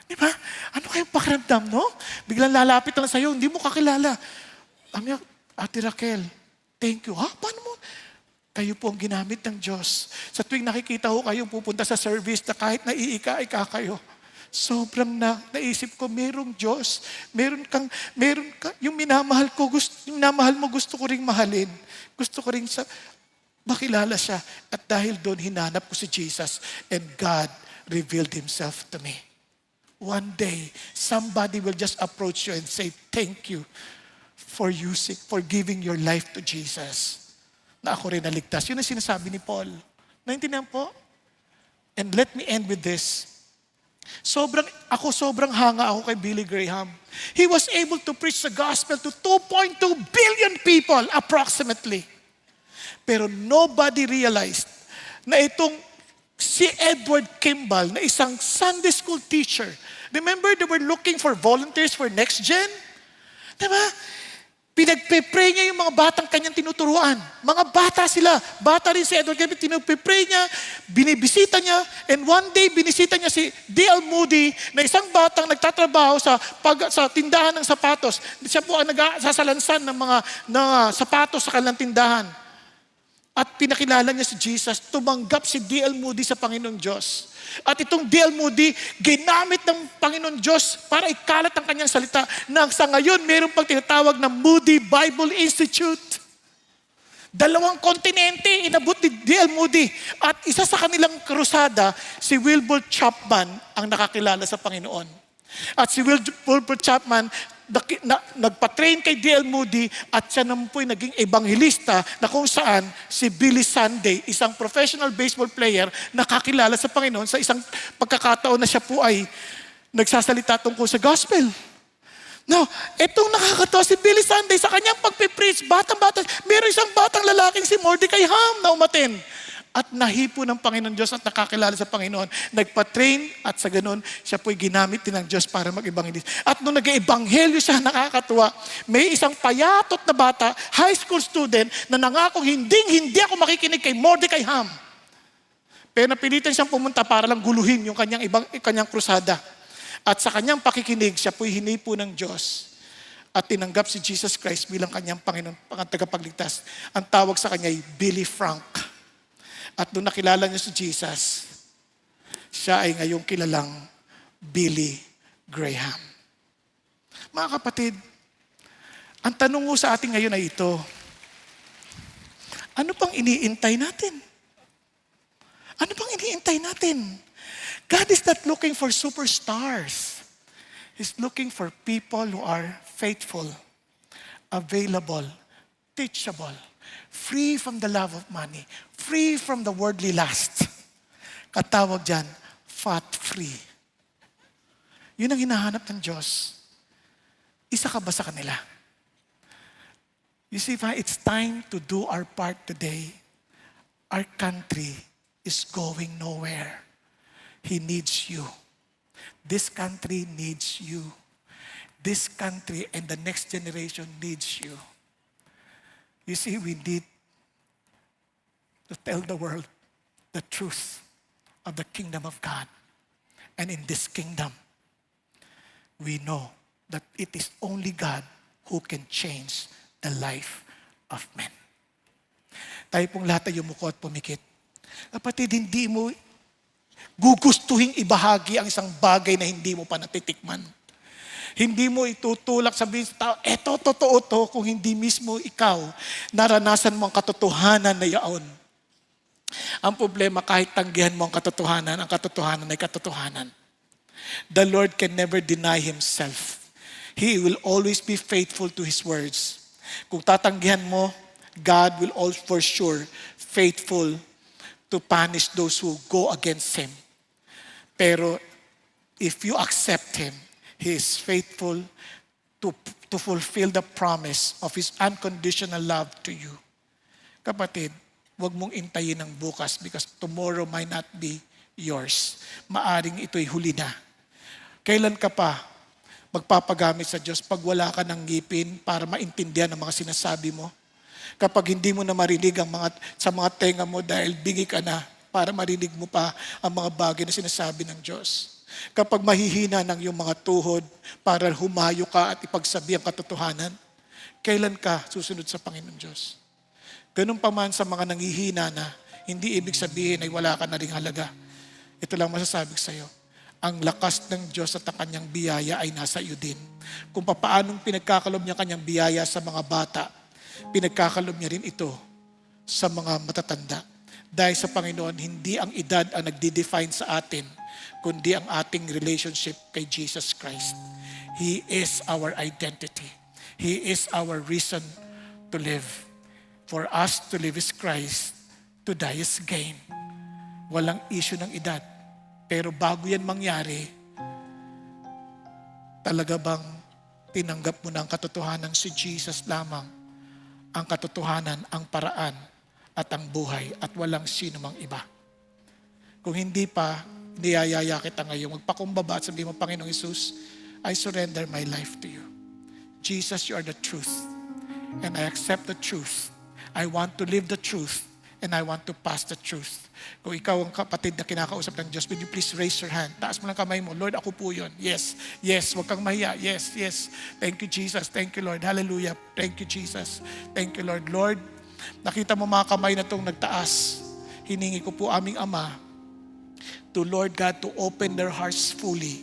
Speaker 1: Di ba? Ano kayong pakiramdam, no? Biglang lalapit lang sa'yo, hindi mo kakilala. Ate Raquel, thank you. Paano mo? Kayo po ang ginamit ng Diyos. Sa tuwing nakikita ko kayong pupunta sa service na kahit naiika-ika kayo, sobrang naisip ko, merong Diyos, meron ka, yung minamahal mo, gusto ko ring mahalin. Gusto ko ring makilala siya. At dahil doon, hinanap ko si Jesus and God revealed Himself to me. One day, somebody will just approach you and say, thank you for giving your life to Jesus. Na ako rin naligtas. Yun ang sinasabi ni Paul. Naintindihan po? And let me end with this. Sobrang hanga ako kay Billy Graham. He was able to preach the gospel to 2.2 billion people approximately. Pero nobody realized na itong si Edward Kimball na isang Sunday school teacher. Remember, they were looking for volunteers for Next Gen? Diba? Pinagpe-pray niya yung mga batang kanyang tinuturuan. Mga bata sila. Bata rin si Edward Kimball. Pinagpe-pray niya, binibisita niya, and one day binisita niya si D.L. Moody na isang batang nagtatrabaho sa tindahan ng sapatos. Siya po ang nagsasalansan ng mga sapatos sa kanilang tindahan. At pinakilala niya si Jesus, tumanggap si D.L. Moody sa Panginoong Diyos. At itong D.L. Moody, ginamit ng Panginoong Diyos para ikalat ang kanyang salita na sa ngayon, mayroon pang tinatawag na Moody Bible Institute. 2 kontinente, inabot ni D.L. Moody. At isa sa kanilang krusada, si Wilbur Chapman ang nakakilala sa Panginoon. At si Wilbur Chapman, nagpa-train kay D.L. Moody at siya naman po'y naging ebanghilista na kung saan si Billy Sunday, isang professional baseball player, nakakilala sa Panginoon sa isang pagkakataon na siya po ay nagsasalita tungkol sa gospel. Now, itong nakakatawa si Billy Sunday sa kanyang pagpipreach, batang-bata, meron isang batang lalaking si Mordecai Ham na umaten. At nahipo ng Panginoon Diyos at nakakilala sa Panginoon. Nagpa-train at sa ganun, siya po'y ginamit din ng Diyos para mag-ebanghelist. At nung nag-ebanghelyo siya, nakakatuwa, may isang payatot na bata, high school student, na nangakong hindi ako makikinig kay Mordecai Ham. Pero napilitan siyang pumunta para lang guluhin yung kanyang krusada. At sa kanyang pakikinig, siya po'y hinipo ng Diyos at tinanggap si Jesus Christ bilang kanyang Panginoon, tagapagligtas. Ang tawag sa kanya ay Billy Frank. At nung nakilala niya si Jesus, siya ay ngayong kilalang Billy Graham. Mga kapatid, ang tanong mo sa atin ngayon ay ito, ano pang iniintay natin? Ano pang iniintay natin? God is not looking for superstars. He's looking for people who are faithful, available, teachable, free from the love of money, free from the worldly lust. Katawag dyan, fat-free. Yun ang hinahanap ng Diyos. Isa ka ba sa kanila? You see, it's time to do our part today. Our country is going nowhere. He needs you. This country needs you. This country and the next generation needs you. You see, we need to tell the world the truth of the kingdom of God. And in this kingdom, we know that it is only God who can change the life of men. Tayo pong lahat ay yumuko at pumikit. Kapatid, hindi mo gugustuhin ibahagi ang isang bagay na hindi mo pa natitikman. Hindi mo itutulak sabihin sa tao, eto, totoo to, kung hindi mismo ikaw, naranasan mo ang katotohanan na yaon. Ang problema, kahit tanggihan mo ang katotohanan ay katotohanan. The Lord can never deny Himself. He will always be faithful to His words. Kung tatanggihan mo, God will always for sure faithful to punish those who go against Him. Pero if you accept Him, He is faithful to fulfill the promise of His unconditional love to you. Kapatid, huwag mong intayin ang bukas because tomorrow might not be yours. Maaring ito'y huli na. Kailan ka pa magpapagamit sa Diyos pag wala ka ng ngipin para maintindihan ang mga sinasabi mo? Kapag hindi mo na marinig sa mga tenga mo dahil bingi ka na para marinig mo pa ang mga bagay na sinasabi ng Diyos. Kapag mahihina ng iyong mga tuhod para humayo ka at ipagsabi ang katotohanan, kailan ka susunod sa Panginoon Diyos? Ganun pa man sa mga nanghihina na, hindi ibig sabihin ay wala ka na ring halaga. Ito lang masasabi sa iyo. Ang lakas ng Diyos at ang kanyang biyaya ay nasa iyo din. Kung paanong pinagkakalob niya kanyang biyaya sa mga bata, pinagkakalob niya rin ito sa mga matatanda. Dahil sa Panginoon, hindi ang edad ang nagde-define sa atin, kundi ang ating relationship kay Jesus Christ. He is our identity. He is our reason to live. For us to live is Christ, to die is gain. Walang issue ng edad. Pero bago yan mangyari, talaga bang tinanggap mo na ang katotohanan si Jesus lamang? Ang katotohanan, ang paraan, at ang buhay, at walang sino mang iba. Kung hindi pa, niyayaya kita ngayon, magpakumbaba at sabihin mo, Panginoong Hesus, I surrender my life to you. Jesus, you are the truth. And I accept the truth. I want to live the truth. And I want to pass the truth. Kung ikaw ang kapatid na kinakausap ng Diyos, would you please raise your hand? Taas mo lang kamay mo. Lord, ako po yun. Yes, yes. Huwag kang mahiya. Yes, yes. Thank you, Jesus. Thank you, Lord. Hallelujah. Thank you, Jesus. Thank you, Lord. Lord, nakita mo mga kamay na itong nagtaas. Hiningi ko po aming Ama to Lord God to open their hearts fully.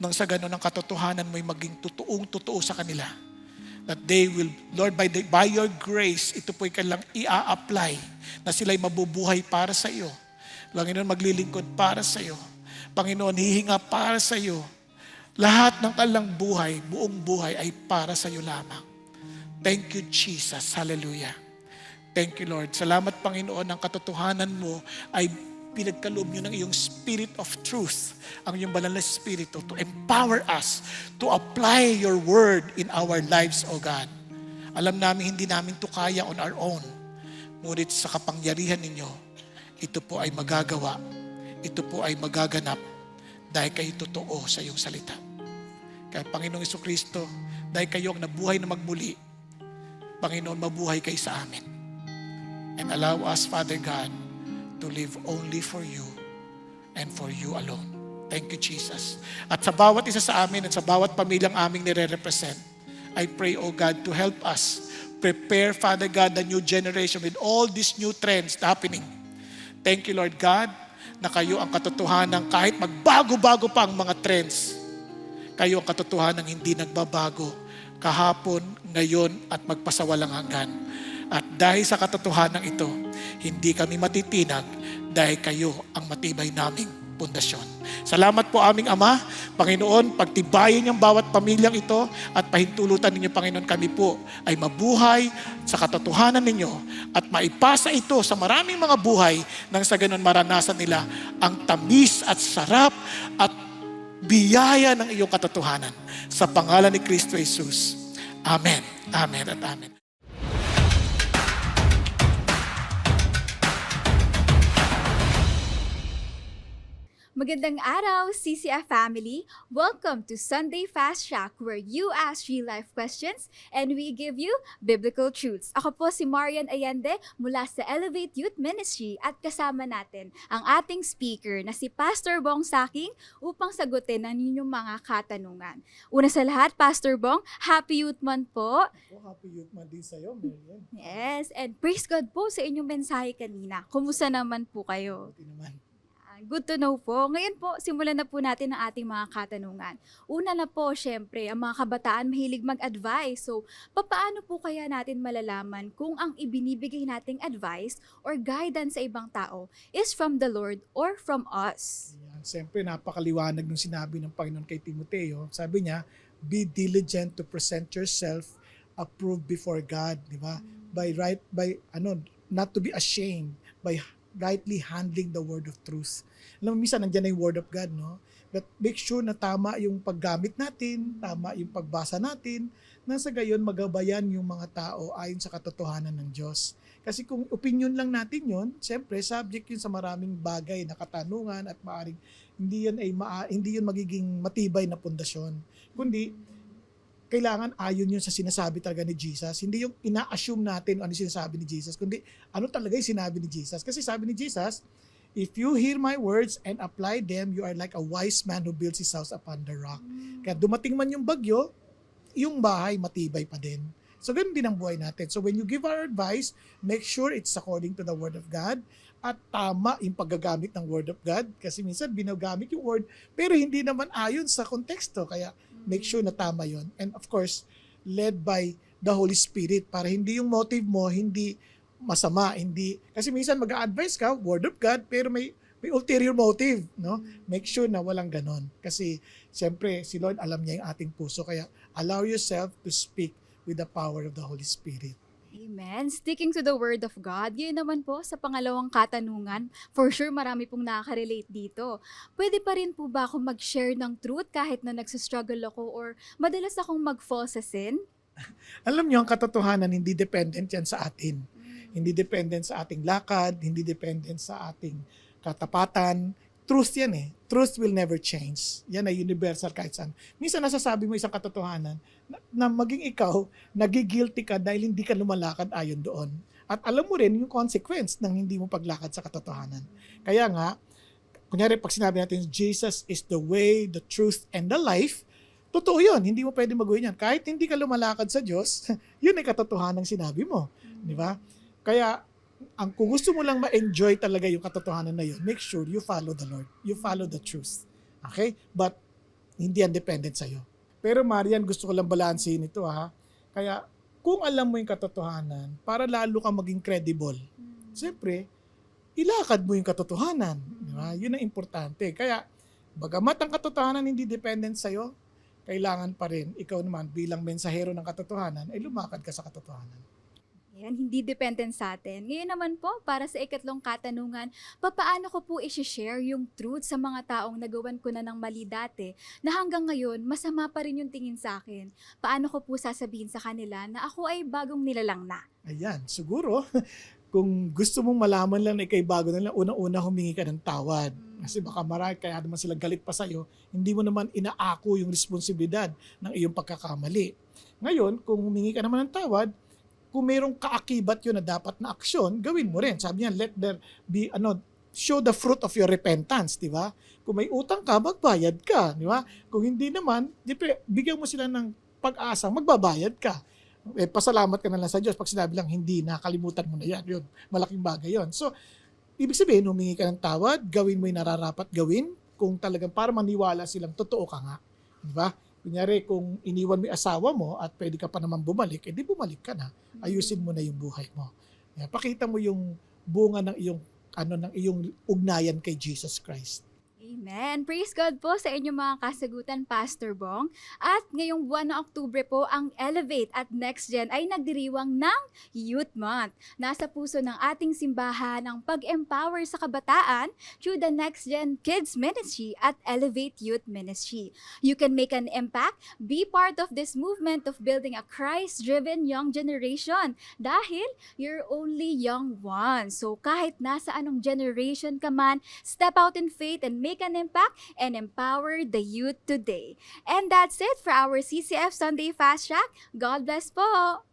Speaker 1: Nang sa gano'n ang katotohanan mo'y maging totoong-totoo sa kanila. That they will, Lord, by your grace, ito po'y kanilang i-apply na sila'y mabubuhay para sa iyo. Panginoon, maglilingkod para sa iyo. Panginoon, hihinga para sa iyo. Lahat ng kanilang buhay, buong buhay ay para sa iyo lamang. Thank you, Jesus. Hallelujah. Thank you, Lord. Salamat, Panginoon, ang katotohanan mo ay pinagkaloob nyo ng iyong spirit of truth, ang iyong banal na spirito to empower us to apply your word in our lives, O God. Alam namin hindi namin to kaya on our own. Ngunit sa kapangyarihan ninyo, ito po ay magagawa, ito po ay magaganap dahil kayo totoo sa iyong salita. Kaya Panginoong Jesucristo, dahil kayo ang nabuhay na magmuli, Panginoon, mabuhay kayo sa amin. And allow us, Father God, to live only for you and for you alone. Thank you, Jesus. At sa bawat isa sa amin at sa bawat pamilyang aming nire-represent, I pray, O God, to help us prepare, Father God, the new generation with all these new trends happening. Thank you, Lord God, na kayo ang katotohanan kahit magbago-bago pa ang mga trends. Kayo ang katotohanan hindi nagbabago kahapon, ngayon, at magpasawalang hanggan. At dahil sa katotohanan ito, hindi kami matitinag dahil kayo ang matibay naming pundasyon. Salamat po aming Ama. Panginoon, pagtibayin niyang bawat pamilyang ito at pahintulutan ninyo, Panginoon, kami po ay mabuhay sa katotohanan ninyo at maipasa ito sa maraming mga buhay nang sa ganun maranasan nila ang tamis at sarap at biyaya ng iyong katotohanan. Sa pangalan ni Kristo Jesus. Amen. Amen at amen.
Speaker 2: Magandang araw, CCF family! Welcome to Sunday Fast Track where you ask real-life questions and we give you biblical truths. Ako po si Marian Allende mula sa Elevate Youth Ministry at kasama natin ang ating speaker na si Pastor Bong Saking upang sagutin ang inyong mga katanungan. Una sa lahat, Pastor Bong, Happy Youth Month po!
Speaker 1: Happy Youth Month din sa'yo, Marian.
Speaker 2: Yes, and praise God po sa inyong mensahe kanina. Kumusta naman po kayo?
Speaker 1: Buti naman.
Speaker 2: Good to know po. Ngayon po, simulan na po natin ang ating mga katanungan. Una na po, syempre, ang mga kabataan mahilig mag-advise. So, papaano po kaya natin malalaman kung ang ibinibigay nating advice or guidance sa ibang tao is from the Lord or from us?
Speaker 3: Yan. Siyempre, napakaliwanag ng sinabi ng Panginoon kay Timoteo. Sabi niya, be diligent to present yourself approved before God, di ba? Not to be ashamed, by rightly handling the word of truth. Alam mo, minsan nandiyan na yung word of God, no? But make sure na tama yung paggamit natin, tama yung pagbasa natin, na sa gayon magabayan yung mga tao ayon sa katotohanan ng Diyos. Kasi kung opinion lang natin yon, siyempre subject yun sa maraming bagay na katanungan at maaring hindi yun magiging matibay na pundasyon. Kundi kailangan ayon yun sa sinasabi talaga ni Jesus. Hindi yung ina-assume natin ano yung sinasabi ni Jesus, kundi ano talaga yung sinabi ni Jesus. Kasi sabi ni Jesus, if you hear my words and apply them, you are like a wise man who builds his house upon the rock. Kaya dumating man yung bagyo, yung bahay matibay pa din. So ganun din ang buhay natin. So when you give our advice, make sure it's according to the word of God at tama yung paggagamit ng word of God. Kasi minsan binagamit yung word pero hindi naman ayon sa konteksto. Kaya make sure na tama yon. And of course, led by the Holy Spirit para hindi yung motive mo, hindi masama, hindi. Kasi minsan mag-a-advise ka, word of God, pero may ulterior motive, no? Make sure na walang ganon. Kasi siyempre, si Lord alam niya yung ating puso. Kaya allow yourself to speak with the power of the Holy Spirit.
Speaker 2: Amen. Sticking to the Word of God, yun naman po sa pangalawang katanungan. For sure, marami pong nakaka-relate dito. Pwede pa rin po ba ako mag-share ng truth kahit na nagsastruggle ako or madalas akong mag-fall sa sin?
Speaker 3: Alam niyo, ang katotohanan, hindi dependent yan sa atin. Hindi dependent sa ating lakad, hindi dependent sa ating katapatan. Truth yan eh. Truth will never change. Yan ay universal kahit saan. Minsan nasasabi mo isang katotohanan na maging ikaw, nagigilty ka dahil hindi ka lumalakad ayon doon. At alam mo rin yung consequence ng hindi mo paglakad sa katotohanan. Kaya nga, kunyari pag sinabi natin, Jesus is the way, the truth, and the life, totoo yun. Hindi mo pwede mag-uwi yan. Kahit hindi ka lumalakad sa Diyos, yun ay katotohanan sinabi mo. Di ba? Kaya, kung gusto mo lang ma-enjoy talaga yung katotohanan na yun, make sure you follow the Lord. You follow the truth. Okay? But, hindi yan dependent sa'yo. Pero Marian, gusto ko lang balansin ito ha. Kaya, kung alam mo yung katotohanan, para lalo kang maging credible, siyempre, ilakad mo yung katotohanan. Di ba? Yun ang importante. Kaya, bagamat ang katotohanan hindi dependent sa'yo, kailangan pa rin, ikaw naman bilang mensahero ng katotohanan, ay lumakad ka sa katotohanan.
Speaker 2: Yan, hindi dependent sa atin. Ngayon naman po, para sa ikatlong katanungan, papaano ko po i-share yung truth sa mga taong nagawan ko na ng mali dati na hanggang ngayon, masama pa rin yung tingin sa akin? Paano ko po sasabihin sa kanila na ako ay bagong nilalang na?
Speaker 3: Ayan, siguro, kung gusto mong malaman lang na ikay bago na lang, unang-una humingi ka ng tawad. Kasi baka marami, kaya naman sila galit pa sa'yo, hindi mo naman inaako yung responsibilidad ng iyong pagkakamali. Ngayon, kung humingi ka naman ng tawad, kung mayroong kaakibat yun na dapat na aksyon, gawin mo rin. Sabi niya, let there be, show the fruit of your repentance, di ba? Kung may utang ka, magbayad ka, di ba? Kung hindi naman, bigyan mo sila ng pag-asa, magbabayad ka. Pasalamat ka na lang sa Diyos. Pag sinabi lang, hindi, nakalimutan mo na yan. Yun, malaking bagay yun. So, ibig sabihin, humingi ka ng tawad, gawin mo yung nararapat gawin, kung talagang para maniwala silang totoo ka nga. Di ba? Kunyari, kung iniwan mo yung asawa mo at pwede ka pa naman bumalik, edi bumalik ka na. Ayusin mo na yung buhay mo. Pakita mo yung bunga ng iyong ugnayan kay Jesus Christ.
Speaker 2: Amen. Praise God po sa inyong mga kasagutan, Pastor Bong. At ngayong buwan ng Oktubre po, ang Elevate at Next Gen ay nagdiriwang ng Youth Month. Nasa puso ng ating simbahan ang pag-empower sa kabataan through the Next Gen Kids Ministry at Elevate Youth Ministry. You can make an impact, be part of this movement of building a Christ-driven young generation dahil you're only young ones. So kahit nasa anong generation ka man, step out in faith and make an impact and empower the youth today. And that's it for our CCF Sunday Fast Track. God bless po!